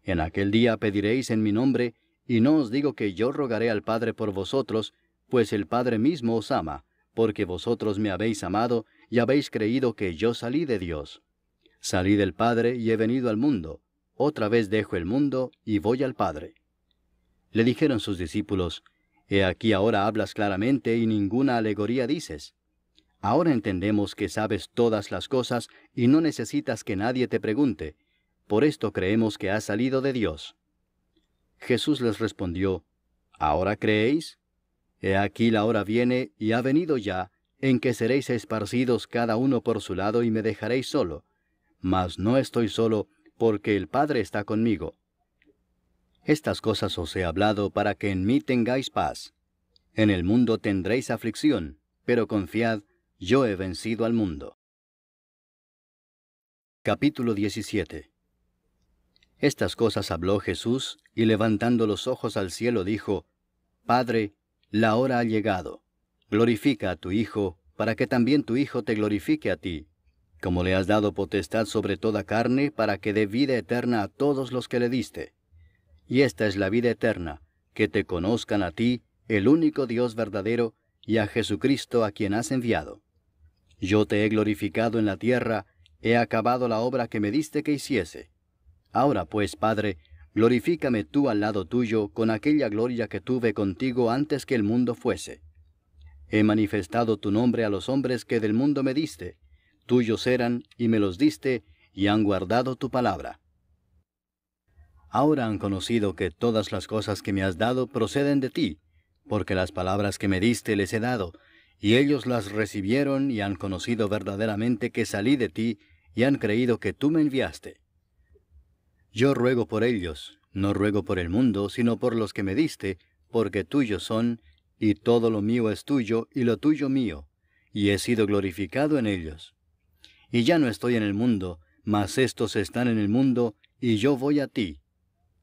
En aquel día pediréis en mi nombre, y no os digo que yo rogaré al Padre por vosotros, pues el Padre mismo os ama, porque vosotros me habéis amado y habéis creído que yo salí de Dios. Salí del Padre y he venido al mundo. Otra vez dejo el mundo y voy al Padre. Le dijeron sus discípulos, He aquí ahora hablas claramente y ninguna alegoría dices. Ahora entendemos que sabes todas las cosas y no necesitas que nadie te pregunte. Por esto creemos que has salido de Dios. Jesús les respondió, ¿ahora creéis? He aquí la hora viene y ha venido ya, en que seréis esparcidos cada uno por su lado y me dejaréis solo. Mas no estoy solo, porque el Padre está conmigo. Estas cosas os he hablado para que en mí tengáis paz. En el mundo tendréis aflicción, pero confiad, yo he vencido al mundo. Capítulo 17. Estas cosas habló Jesús, y levantando los ojos al cielo dijo, Padre, la hora ha llegado. Glorifica a tu Hijo, para que también tu Hijo te glorifique a ti, como le has dado potestad sobre toda carne, para que dé vida eterna a todos los que le diste. Y esta es la vida eterna, que te conozcan a ti, el único Dios verdadero, y a Jesucristo a quien has enviado. Yo te he glorificado en la tierra, he acabado la obra que me diste que hiciese. Ahora pues, Padre, glorifícame tú al lado tuyo con aquella gloria que tuve contigo antes que el mundo fuese. He manifestado tu nombre a los hombres que del mundo me diste. Tuyos eran, y me los diste, y han guardado tu palabra. Ahora han conocido que todas las cosas que me has dado proceden de ti, porque las palabras que me diste les he dado, y ellos las recibieron y han conocido verdaderamente que salí de ti, y han creído que tú me enviaste. Yo ruego por ellos, no ruego por el mundo, sino por los que me diste, porque tuyos son, y todo lo mío es tuyo, y lo tuyo mío, y he sido glorificado en ellos. Y ya no estoy en el mundo, mas éstos están en el mundo, y yo voy a ti.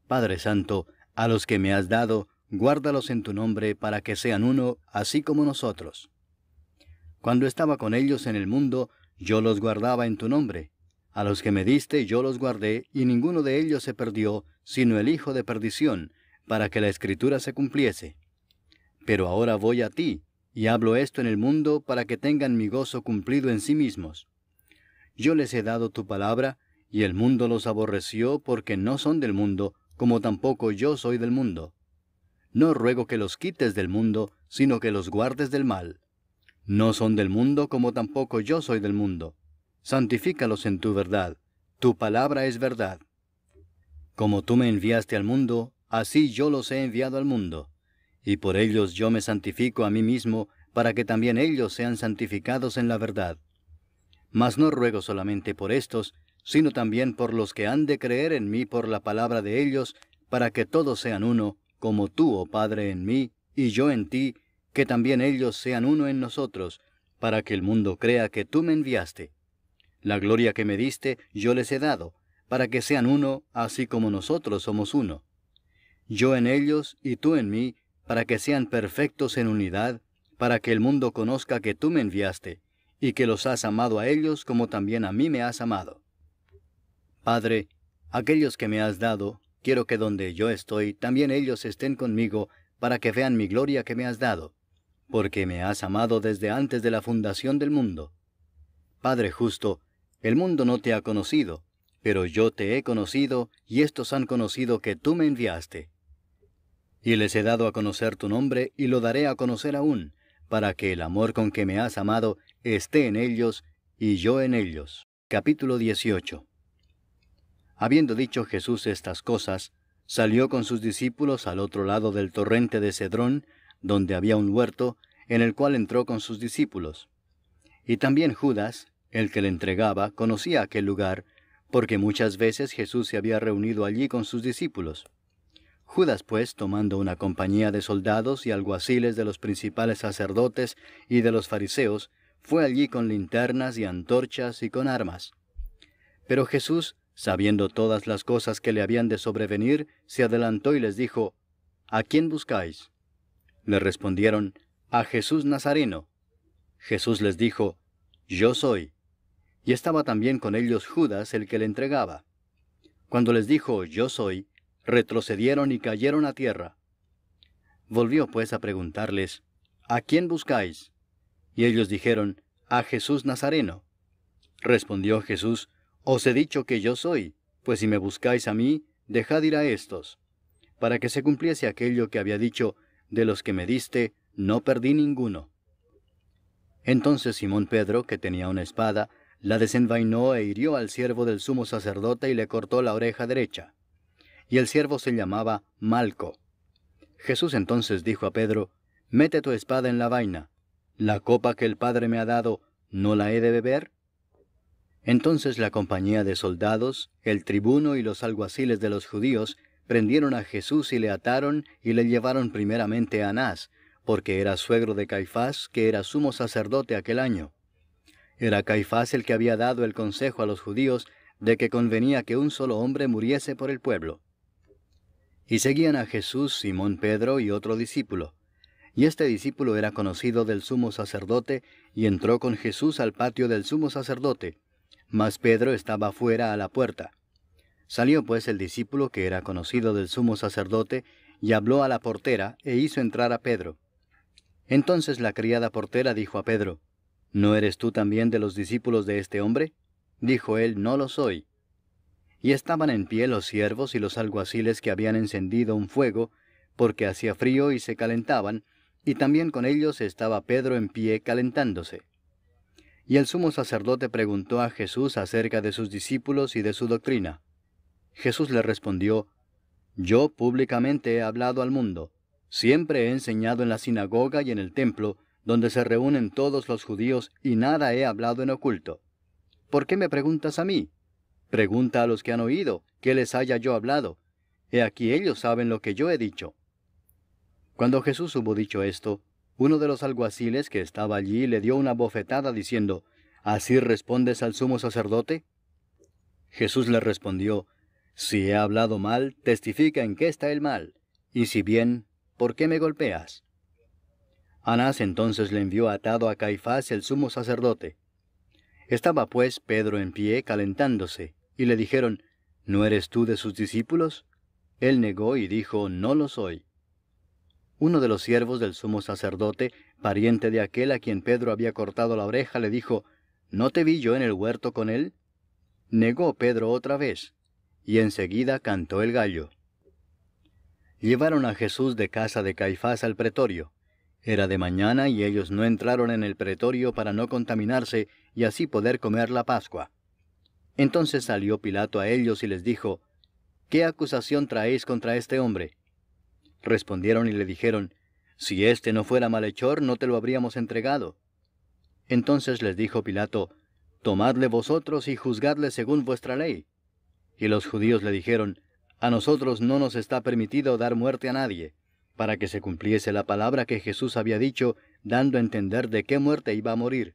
Padre Santo, a los que me has dado, guárdalos en tu nombre, para que sean uno, así como nosotros. Cuando estaba con ellos en el mundo, yo los guardaba en tu nombre. A los que me diste yo los guardé, y ninguno de ellos se perdió, sino el hijo de perdición, para que la Escritura se cumpliese. Pero ahora voy a ti, y hablo esto en el mundo, para que tengan mi gozo cumplido en sí mismos. Yo les he dado tu palabra, y el mundo los aborreció, porque no son del mundo, como tampoco yo soy del mundo. No ruego que los quites del mundo, sino que los guardes del mal. No son del mundo, como tampoco yo soy del mundo. Santifícalos en tu verdad. Tu palabra es verdad. Como tú me enviaste al mundo, así yo los he enviado al mundo. Y por ellos yo me santifico a mí mismo, para que también ellos sean santificados en la verdad. Mas no ruego solamente por estos, sino también por los que han de creer en mí por la palabra de ellos, para que todos sean uno, como tú, oh Padre, en mí, y yo en ti, que también ellos sean uno en nosotros, para que el mundo crea que tú me enviaste. La gloria que me diste yo les he dado, para que sean uno, así como nosotros somos uno. Yo en ellos y tú en mí, para que sean perfectos en unidad, para que el mundo conozca que tú me enviaste, y que los has amado a ellos como también a mí me has amado. Padre, aquellos que me has dado, quiero que donde yo estoy, también ellos estén conmigo, para que vean mi gloria que me has dado, porque me has amado desde antes de la fundación del mundo. Padre justo, el mundo no te ha conocido, pero yo te he conocido, y estos han conocido que tú me enviaste. Y les he dado a conocer tu nombre, y lo daré a conocer aún, para que el amor con que me has amado esté en ellos, y yo en ellos. Capítulo 18. Habiendo dicho Jesús estas cosas, salió con sus discípulos al otro lado del torrente de Cedrón, donde había un huerto, en el cual entró con sus discípulos. Y también Judas, el que le entregaba, conocía aquel lugar, porque muchas veces Jesús se había reunido allí con sus discípulos. Judas, pues, tomando una compañía de soldados y alguaciles de los principales sacerdotes y de los fariseos, fue allí con linternas y antorchas y con armas. Pero Jesús, sabiendo todas las cosas que le habían de sobrevenir, se adelantó y les dijo, ¿A quién buscáis? Le respondieron, a Jesús Nazareno. Jesús les dijo, Yo soy. Y estaba también con ellos Judas, el que le entregaba. Cuando les dijo, Yo soy, retrocedieron y cayeron a tierra. Volvió pues a preguntarles, ¿A quién buscáis? Y ellos dijeron, a Jesús Nazareno. Respondió Jesús, Os he dicho que yo soy, pues si me buscáis a mí, dejad ir a éstos. Para que se cumpliese aquello que había dicho, de los que me diste, no perdí ninguno. Entonces Simón Pedro, que tenía una espada, la desenvainó e hirió al siervo del sumo sacerdote y le cortó la oreja derecha. Y el siervo se llamaba Malco. Jesús entonces dijo a Pedro, Mete tu espada en la vaina. ¿La copa que el Padre me ha dado, no la he de beber? Entonces la compañía de soldados, el tribuno y los alguaciles de los judíos, prendieron a Jesús y le ataron y le llevaron primeramente a Anás, porque era suegro de Caifás, que era sumo sacerdote aquel año. Era Caifás el que había dado el consejo a los judíos de que convenía que un solo hombre muriese por el pueblo. Y seguían a Jesús Simón Pedro y otro discípulo. Y este discípulo era conocido del sumo sacerdote, y entró con Jesús al patio del sumo sacerdote, mas Pedro estaba fuera a la puerta. Salió pues el discípulo que era conocido del sumo sacerdote, y habló a la portera, e hizo entrar a Pedro. Entonces la criada portera dijo a Pedro, ¿No eres tú también de los discípulos de este hombre? Dijo él, No lo soy. Y estaban en pie los siervos y los alguaciles que habían encendido un fuego, porque hacía frío y se calentaban, y también con ellos estaba Pedro en pie calentándose. Y el sumo sacerdote preguntó a Jesús acerca de sus discípulos y de su doctrina. Jesús le respondió, Yo públicamente he hablado al mundo. Siempre he enseñado en la sinagoga y en el templo, donde se reúnen todos los judíos, y nada he hablado en oculto. ¿Por qué me preguntas a mí? Pregunta a los que han oído, qué les haya yo hablado. He aquí ellos saben lo que yo he dicho. Cuando Jesús hubo dicho esto, uno de los alguaciles que estaba allí le dio una bofetada diciendo, ¿Así respondes al sumo sacerdote? Jesús le respondió, Si he hablado mal, testifica en qué está el mal, y si bien, ¿por qué me golpeas? Anás entonces le envió atado a Caifás el sumo sacerdote. Estaba pues Pedro en pie calentándose, y le dijeron, ¿no eres tú de sus discípulos? Él negó y dijo, no lo soy. Uno de los siervos del sumo sacerdote, pariente de aquel a quien Pedro había cortado la oreja, le dijo, ¿no te vi yo en el huerto con él? Negó Pedro otra vez, y enseguida cantó el gallo. Llevaron a Jesús de casa de Caifás al pretorio. Era de mañana y ellos no entraron en el pretorio para no contaminarse y así poder comer la Pascua. Entonces salió Pilato a ellos y les dijo, ¿qué acusación traéis contra este hombre? Respondieron y le dijeron, si éste no fuera malhechor, no te lo habríamos entregado. Entonces les dijo Pilato, tomadle vosotros y juzgadle según vuestra ley. Y los judíos le dijeron, a nosotros no nos está permitido dar muerte a nadie, para que se cumpliese la palabra que Jesús había dicho, dando a entender de qué muerte iba a morir.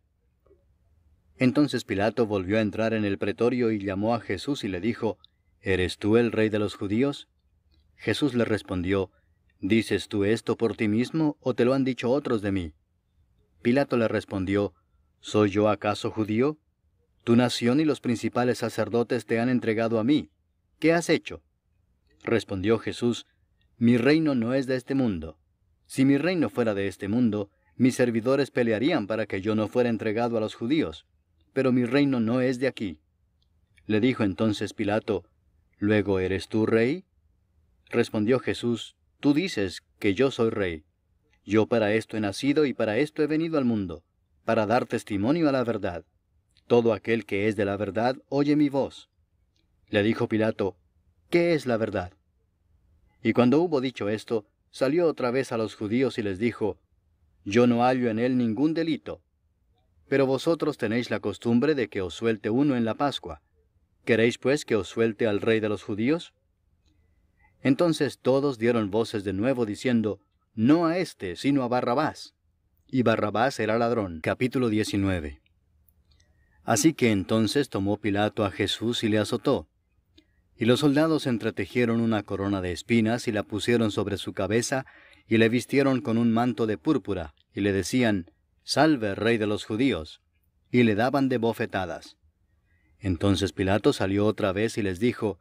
Entonces Pilato volvió a entrar en el pretorio y llamó a Jesús y le dijo, ¿eres tú el rey de los judíos? Jesús le respondió, ¿dices tú esto por ti mismo, o te lo han dicho otros de mí? Pilato le respondió, ¿soy yo acaso judío? Tu nación y los principales sacerdotes te han entregado a mí. ¿Qué has hecho? Respondió Jesús, mi reino no es de este mundo. Si mi reino fuera de este mundo, mis servidores pelearían para que yo no fuera entregado a los judíos. Pero mi reino no es de aquí. Le dijo entonces Pilato, ¿luego eres tú rey? Respondió Jesús, tú dices que yo soy rey. Yo para esto he nacido y para esto he venido al mundo, para dar testimonio a la verdad. Todo aquel que es de la verdad oye mi voz. Le dijo Pilato, ¿qué es la verdad? Y cuando hubo dicho esto, salió otra vez a los judíos y les dijo, yo no hallo en él ningún delito. Pero vosotros tenéis la costumbre de que os suelte uno en la Pascua. ¿Queréis pues que os suelte al rey de los judíos? Entonces todos dieron voces de nuevo diciendo, no a éste, sino a Barrabás. Y Barrabás era ladrón. Capítulo 19. Así que entonces tomó Pilato a Jesús y le azotó. Y los soldados entretejieron una corona de espinas y la pusieron sobre su cabeza, y le vistieron con un manto de púrpura, y le decían, Salve, Rey de los judíos, y le daban de bofetadas. Entonces Pilato salió otra vez y les dijo,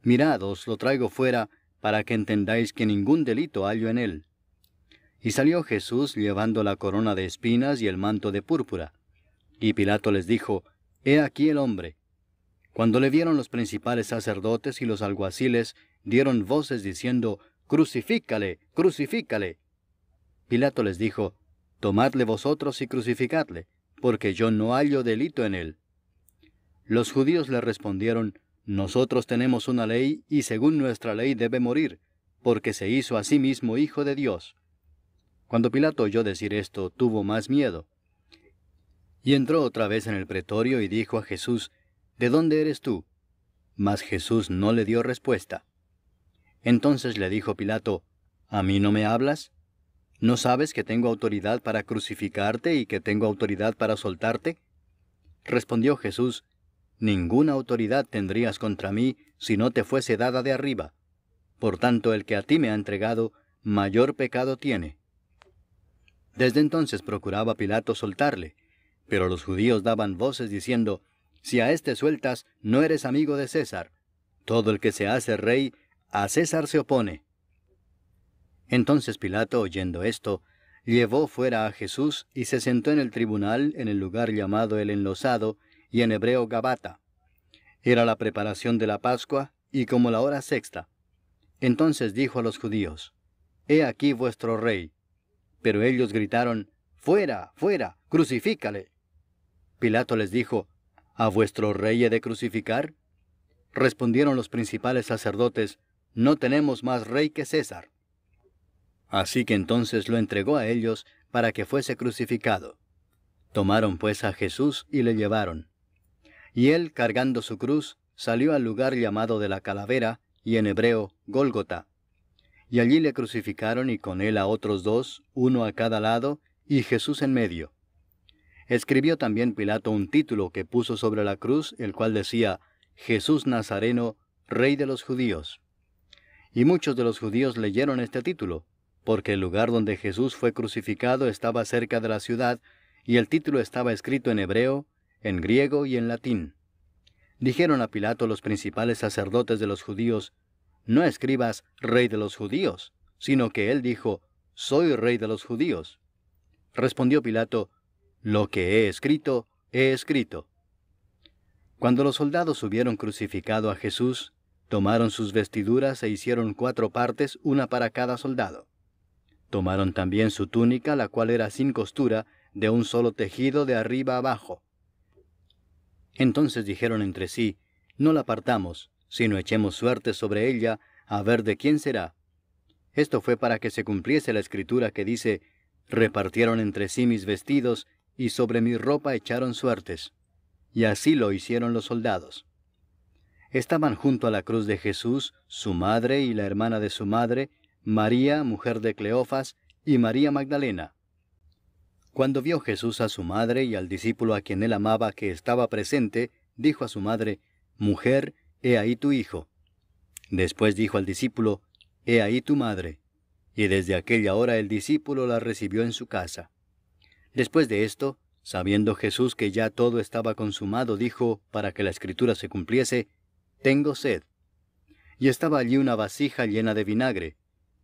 Mirad, os lo traigo fuera, para que entendáis que ningún delito hallo en él. Y salió Jesús llevando la corona de espinas y el manto de púrpura. Y Pilato les dijo, He aquí el hombre. Cuando le vieron los principales sacerdotes y los alguaciles, dieron voces diciendo, Crucifícale, crucifícale. Pilato les dijo, Tomadle vosotros y crucificadle, porque yo no hallo delito en él. Los judíos le respondieron, Nosotros tenemos una ley, y según nuestra ley debe morir, porque se hizo a sí mismo hijo de Dios. Cuando Pilato oyó decir esto, tuvo más miedo. Y entró otra vez en el pretorio y dijo a Jesús, ¿De dónde eres tú? Mas Jesús no le dio respuesta. Entonces le dijo Pilato, ¿A mí no me hablas? ¿No sabes que tengo autoridad para crucificarte y que tengo autoridad para soltarte? Respondió Jesús, Ninguna autoridad tendrías contra mí si no te fuese dada de arriba. Por tanto, el que a ti me ha entregado, mayor pecado tiene. Desde entonces procuraba Pilato soltarle, pero los judíos daban voces diciendo, Si a éste sueltas, no eres amigo de César. Todo el que se hace rey, a César se opone. Entonces Pilato, oyendo esto, llevó fuera a Jesús y se sentó en el tribunal en el lugar llamado el Enlosado, y en hebreo Gabata. Era la preparación de la Pascua, y como la hora sexta. Entonces dijo a los judíos, He aquí vuestro rey. Pero ellos gritaron, Fuera, fuera, crucifícale. Pilato les dijo, ¿A vuestro rey he de crucificar? Respondieron los principales sacerdotes, No tenemos más rey que César. Así que entonces lo entregó a ellos para que fuese crucificado. Tomaron pues a Jesús y le llevaron. Y él, cargando su cruz, salió al lugar llamado de la Calavera, y en hebreo, Gólgota. Y allí le crucificaron y con él a otros dos, uno a cada lado, y Jesús en medio. Escribió también Pilato un título que puso sobre la cruz, el cual decía, Jesús Nazareno, Rey de los Judíos. Y muchos de los judíos leyeron este título, porque el lugar donde Jesús fue crucificado estaba cerca de la ciudad, y el título estaba escrito en hebreo, en griego y en latín. Dijeron a Pilato los principales sacerdotes de los judíos: «No escribas Rey de los judíos», sino que él dijo: «Soy Rey de los judíos». Respondió Pilato: «Lo que he escrito, he escrito». Cuando los soldados hubieron crucificado a Jesús, tomaron sus vestiduras e hicieron 4 partes, una para cada soldado. Tomaron también su túnica, la cual era sin costura, de un solo tejido de arriba abajo. Entonces dijeron entre sí: «No la partamos, sino echemos suerte sobre ella, a ver de quién será». Esto fue para que se cumpliese la escritura que dice: «Repartieron entre sí mis vestidos, y sobre mi ropa echaron suertes». Y así lo hicieron los soldados. Estaban junto a la cruz de Jesús su madre y la hermana de su madre, María, mujer de Cleofas, y María Magdalena. Cuando vio Jesús a su madre y al discípulo a quien él amaba que estaba presente, dijo a su madre: «Mujer, he ahí tu hijo». Después dijo al discípulo: «He ahí tu madre». Y desde aquella hora el discípulo la recibió en su casa. Después de esto, sabiendo Jesús que ya todo estaba consumado, dijo, para que la escritura se cumpliese: «Tengo sed». Y estaba allí una vasija llena de vinagre.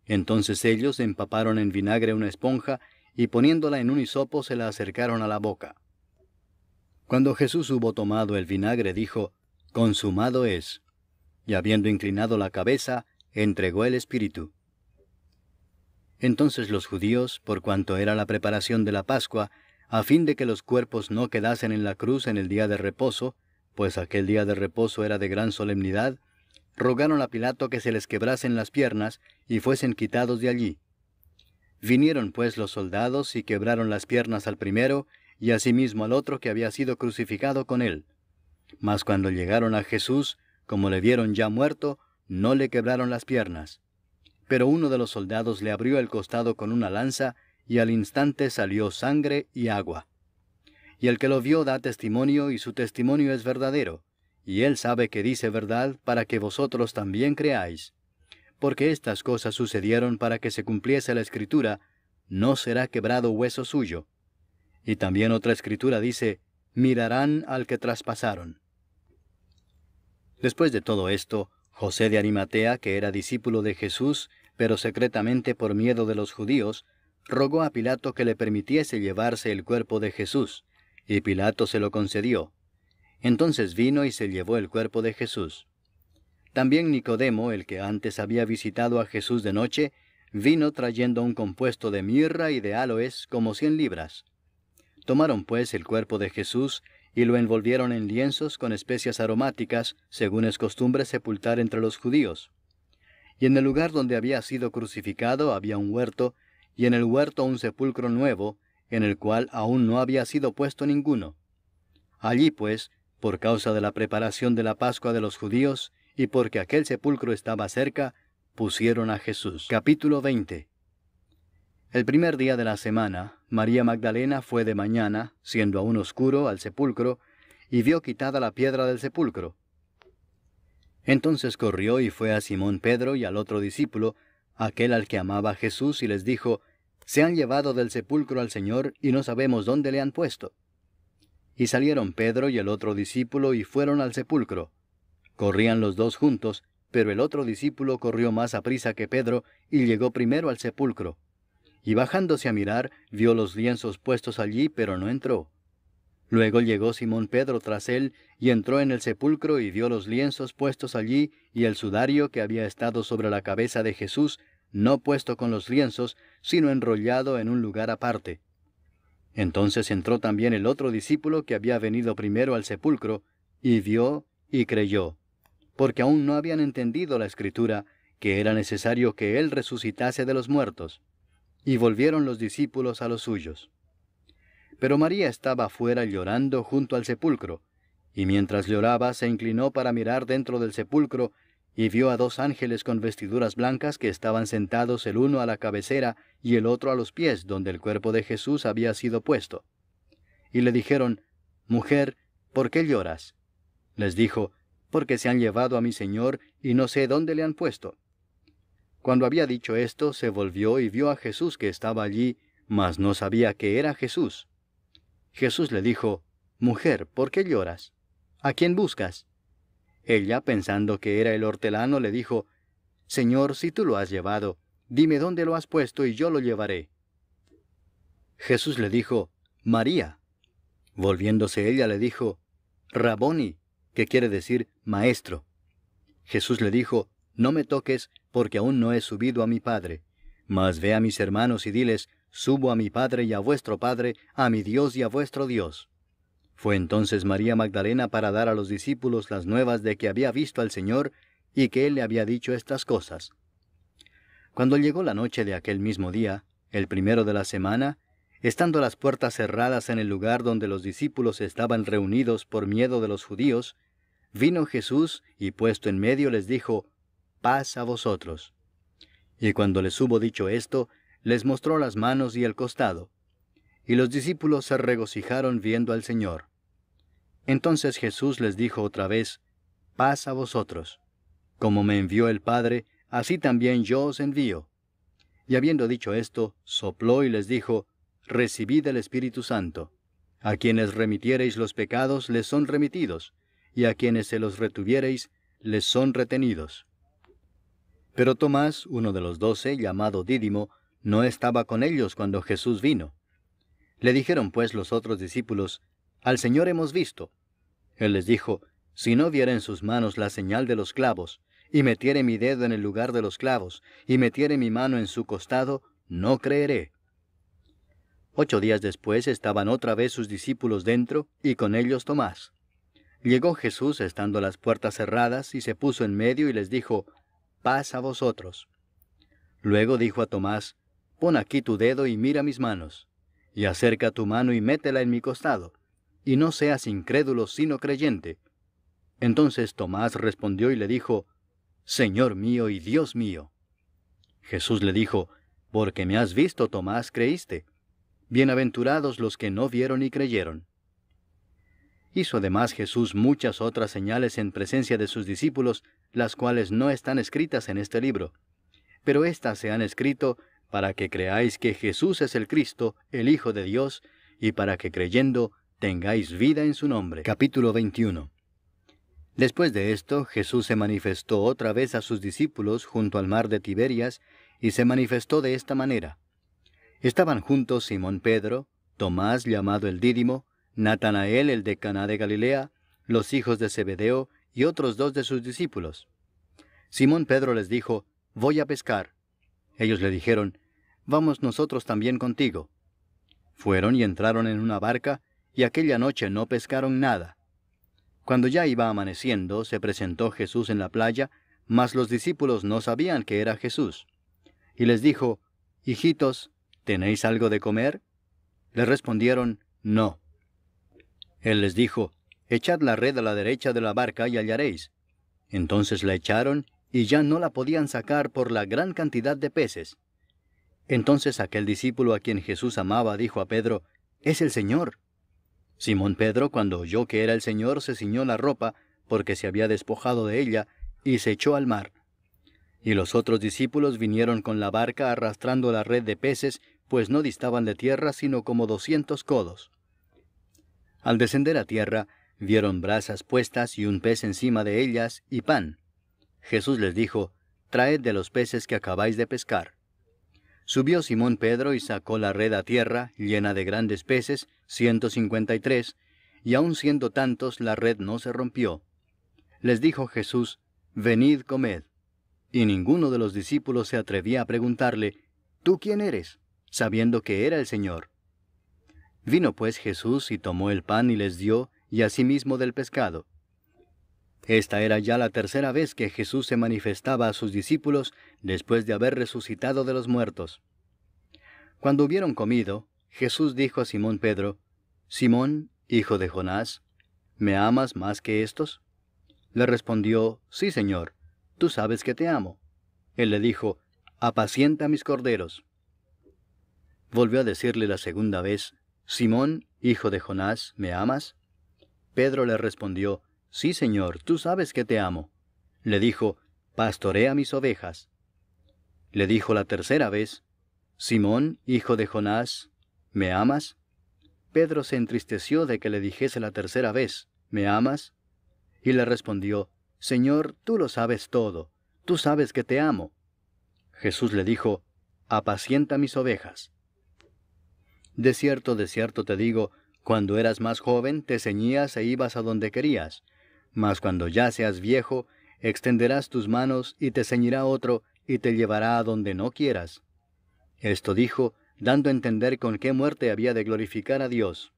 Entonces ellos empaparon en vinagre una esponja, y poniéndola en un hisopo se la acercaron a la boca. Cuando Jesús hubo tomado el vinagre, dijo: «Consumado es». Y habiendo inclinado la cabeza, entregó el espíritu. Entonces los judíos, por cuanto era la preparación de la Pascua, a fin de que los cuerpos no quedasen en la cruz en el día de reposo, pues aquel día de reposo era de gran solemnidad, rogaron a Pilato que se les quebrasen las piernas y fuesen quitados de allí. Vinieron pues los soldados y quebraron las piernas al primero, y asimismo al otro que había sido crucificado con él. Mas cuando llegaron a Jesús, como le vieron ya muerto, no le quebraron las piernas. Pero uno de los soldados le abrió el costado con una lanza, y al instante salió sangre y agua. Y el que lo vio da testimonio, y su testimonio es verdadero, y él sabe que dice verdad, para que vosotros también creáis. Porque estas cosas sucedieron para que se cumpliese la escritura: «No será quebrado hueso suyo». Y también otra escritura dice: «Mirarán al que traspasaron». Después de todo esto, José de Arimatea, que era discípulo de Jesús, pero secretamente por miedo de los judíos, rogó a Pilato que le permitiese llevarse el cuerpo de Jesús, y Pilato se lo concedió. Entonces vino y se llevó el cuerpo de Jesús. También Nicodemo, el que antes había visitado a Jesús de noche, vino trayendo un compuesto de mirra y de áloes, como 100 libras. Tomaron pues el cuerpo de Jesús, y lo envolvieron en lienzos con especias aromáticas, según es costumbre sepultar entre los judíos. Y en el lugar donde había sido crucificado había un huerto, y en el huerto un sepulcro nuevo, en el cual aún no había sido puesto ninguno. Allí pues, por causa de la preparación de la Pascua de los judíos, y porque aquel sepulcro estaba cerca, pusieron a Jesús. Capítulo 20. El primer día de la semana, María Magdalena fue de mañana, siendo aún oscuro, al sepulcro, y vio quitada la piedra del sepulcro. Entonces corrió y fue a Simón Pedro y al otro discípulo, aquel al que amaba a Jesús, y les dijo: «Se han llevado del sepulcro al Señor, y no sabemos dónde le han puesto». Y salieron Pedro y el otro discípulo, y fueron al sepulcro. Corrían los dos juntos, pero el otro discípulo corrió más aprisa que Pedro, y llegó primero al sepulcro. Y bajándose a mirar, vio los lienzos puestos allí, pero no entró. Luego llegó Simón Pedro tras él, y entró en el sepulcro, y vio los lienzos puestos allí, y el sudario que había estado sobre la cabeza de Jesús, no puesto con los lienzos, sino enrollado en un lugar aparte. Entonces entró también el otro discípulo que había venido primero al sepulcro, y vio y creyó, porque aún no habían entendido la Escritura, que era necesario que él resucitase de los muertos. Y volvieron los discípulos a los suyos. Pero María estaba afuera llorando junto al sepulcro, y mientras lloraba se inclinó para mirar dentro del sepulcro, y vio a 2 ángeles con vestiduras blancas que estaban sentados el uno a la cabecera y el otro a los pies, donde el cuerpo de Jesús había sido puesto. Y le dijeron: «Mujer, ¿por qué lloras?». Les dijo: «Porque se han llevado a mi Señor, y no sé dónde le han puesto». Cuando había dicho esto, se volvió y vio a Jesús que estaba allí, mas no sabía que era Jesús. Jesús le dijo: Mujer, ¿por qué lloras? ¿A quién buscas? Ella, pensando que era el hortelano, le dijo, Señor, si tú lo has llevado, dime dónde lo has puesto y yo lo llevaré. Jesús le dijo, María. Volviéndose ella le dijo, Raboni, que quiere decir maestro. Jesús le dijo, no me toques, porque aún no he subido a mi Padre. Mas ve a mis hermanos y diles, subo a mi Padre y a vuestro Padre, a mi Dios y a vuestro Dios. Fue entonces María Magdalena para dar a los discípulos las nuevas de que había visto al Señor y que Él le había dicho estas cosas. Cuando llegó la noche de aquel mismo día, el primero de la semana, estando las puertas cerradas en el lugar donde los discípulos estaban reunidos por miedo de los judíos, vino Jesús y puesto en medio les dijo, paz a vosotros. Y cuando les hubo dicho esto, les mostró las manos y el costado. Y los discípulos se regocijaron viendo al Señor. Entonces Jesús les dijo otra vez, paz a vosotros. Como me envió el Padre, así también yo os envío. Y habiendo dicho esto, sopló y les dijo, recibid el Espíritu Santo. A quienes remitiereis los pecados les son remitidos, y a quienes se los retuviereis les son retenidos. Pero Tomás, uno de los 12, llamado Dídimo, no estaba con ellos cuando Jesús vino. Le dijeron pues los otros discípulos, al Señor hemos visto. Él les dijo, si no viera en sus manos la señal de los clavos, y metiere mi dedo en el lugar de los clavos, y metiere mi mano en su costado, no creeré. 8 días después estaban otra vez sus discípulos dentro, y con ellos Tomás. Llegó Jesús estando las puertas cerradas, y se puso en medio y les dijo, paz a vosotros. Luego dijo a Tomás, pon aquí tu dedo y mira mis manos, y acerca tu mano y métela en mi costado, y no seas incrédulo sino creyente. Entonces Tomás respondió y le dijo, Señor mío y Dios mío. Jesús le dijo, porque me has visto, Tomás, creíste. Bienaventurados los que no vieron y creyeron. Hizo además Jesús muchas otras señales en presencia de sus discípulos, las cuales no están escritas en este libro. Pero éstas se han escrito para que creáis que Jesús es el Cristo, el Hijo de Dios, y para que creyendo tengáis vida en su nombre. Capítulo 21. Después de esto, Jesús se manifestó otra vez a sus discípulos junto al mar de Tiberias, y se manifestó de esta manera. Estaban juntos Simón Pedro, Tomás llamado el Dídimo, Natanael el de Caná de Galilea, los hijos de Zebedeo y otros 2 de sus discípulos. Simón Pedro les dijo, voy a pescar. Ellos le dijeron, vamos nosotros también contigo. Fueron y entraron en una barca, y aquella noche no pescaron nada. Cuando ya iba amaneciendo, se presentó Jesús en la playa, mas los discípulos no sabían que era Jesús. Y les dijo, hijitos, ¿tenéis algo de comer? Le respondieron, no. Él les dijo, echad la red a la derecha de la barca y hallaréis. Entonces la echaron, y ya no la podían sacar por la gran cantidad de peces. Entonces aquel discípulo a quien Jesús amaba dijo a Pedro, es el Señor. Simón Pedro, cuando oyó que era el Señor, se ciñó la ropa, porque se había despojado de ella, y se echó al mar. Y los otros discípulos vinieron con la barca arrastrando la red de peces, pues no distaban de tierra sino como 200 codos. Al descender a tierra, vieron brasas puestas y un pez encima de ellas, y pan. Jesús les dijo, traed de los peces que acabáis de pescar. Subió Simón Pedro y sacó la red a tierra, llena de grandes peces, 153, y aun siendo tantos, la red no se rompió. Les dijo Jesús, venid, comed. Y ninguno de los discípulos se atrevía a preguntarle, ¿tú quién eres?, sabiendo que era el Señor. Vino pues Jesús y tomó el pan y les dio, y asimismo del pescado. Esta era ya la tercera vez que Jesús se manifestaba a sus discípulos después de haber resucitado de los muertos. Cuando hubieron comido, Jesús dijo a Simón Pedro, Simón, hijo de Jonás, ¿me amas más que estos? Le respondió, sí, Señor, tú sabes que te amo. Él le dijo, apacienta mis corderos. Volvió a decirle la segunda vez, Simón, hijo de Jonás, ¿me amas? Pedro le respondió, sí, Señor, tú sabes que te amo. Le dijo, pastorea mis ovejas. Le dijo la tercera vez, Simón, hijo de Jonás, ¿me amas? Pedro se entristeció de que le dijese la tercera vez, ¿me amas? Y le respondió, Señor, tú lo sabes todo, tú sabes que te amo. Jesús le dijo, apacienta mis ovejas. De cierto te digo, cuando eras más joven te ceñías e ibas a donde querías, mas cuando ya seas viejo, extenderás tus manos y te ceñirá otro y te llevará a donde no quieras. Esto dijo, dando a entender con qué muerte había de glorificar a Dios.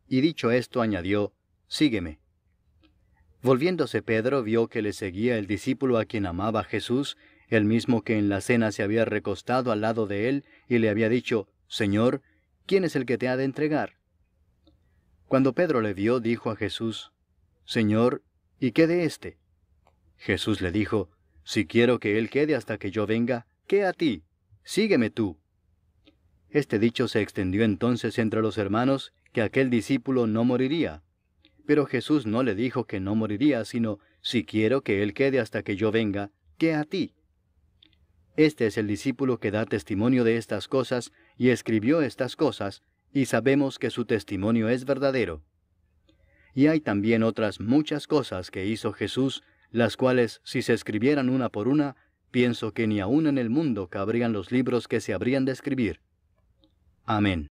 Y dicho esto añadió, sígueme. Volviéndose Pedro vio que le seguía el discípulo a quien amaba Jesús, el mismo que en la cena se había recostado al lado de él y le había dicho, Señor, ¿quién es el que te ha de entregar? Cuando Pedro le vio, dijo a Jesús, Señor, ¿y qué de éste? Jesús le dijo, si quiero que él quede hasta que yo venga, ¿qué a ti? Sígueme tú. Este dicho se extendió entonces entre los hermanos, que aquel discípulo no moriría. Pero Jesús no le dijo que no moriría, sino, si quiero que él quede hasta que yo venga, ¿qué a ti? Este es el discípulo que da testimonio de estas cosas, y escribió estas cosas, y sabemos que su testimonio es verdadero. Y hay también otras muchas cosas que hizo Jesús, las cuales, si se escribieran una por una, pienso que ni aun en el mundo cabrían los libros que se habrían de escribir. Amén.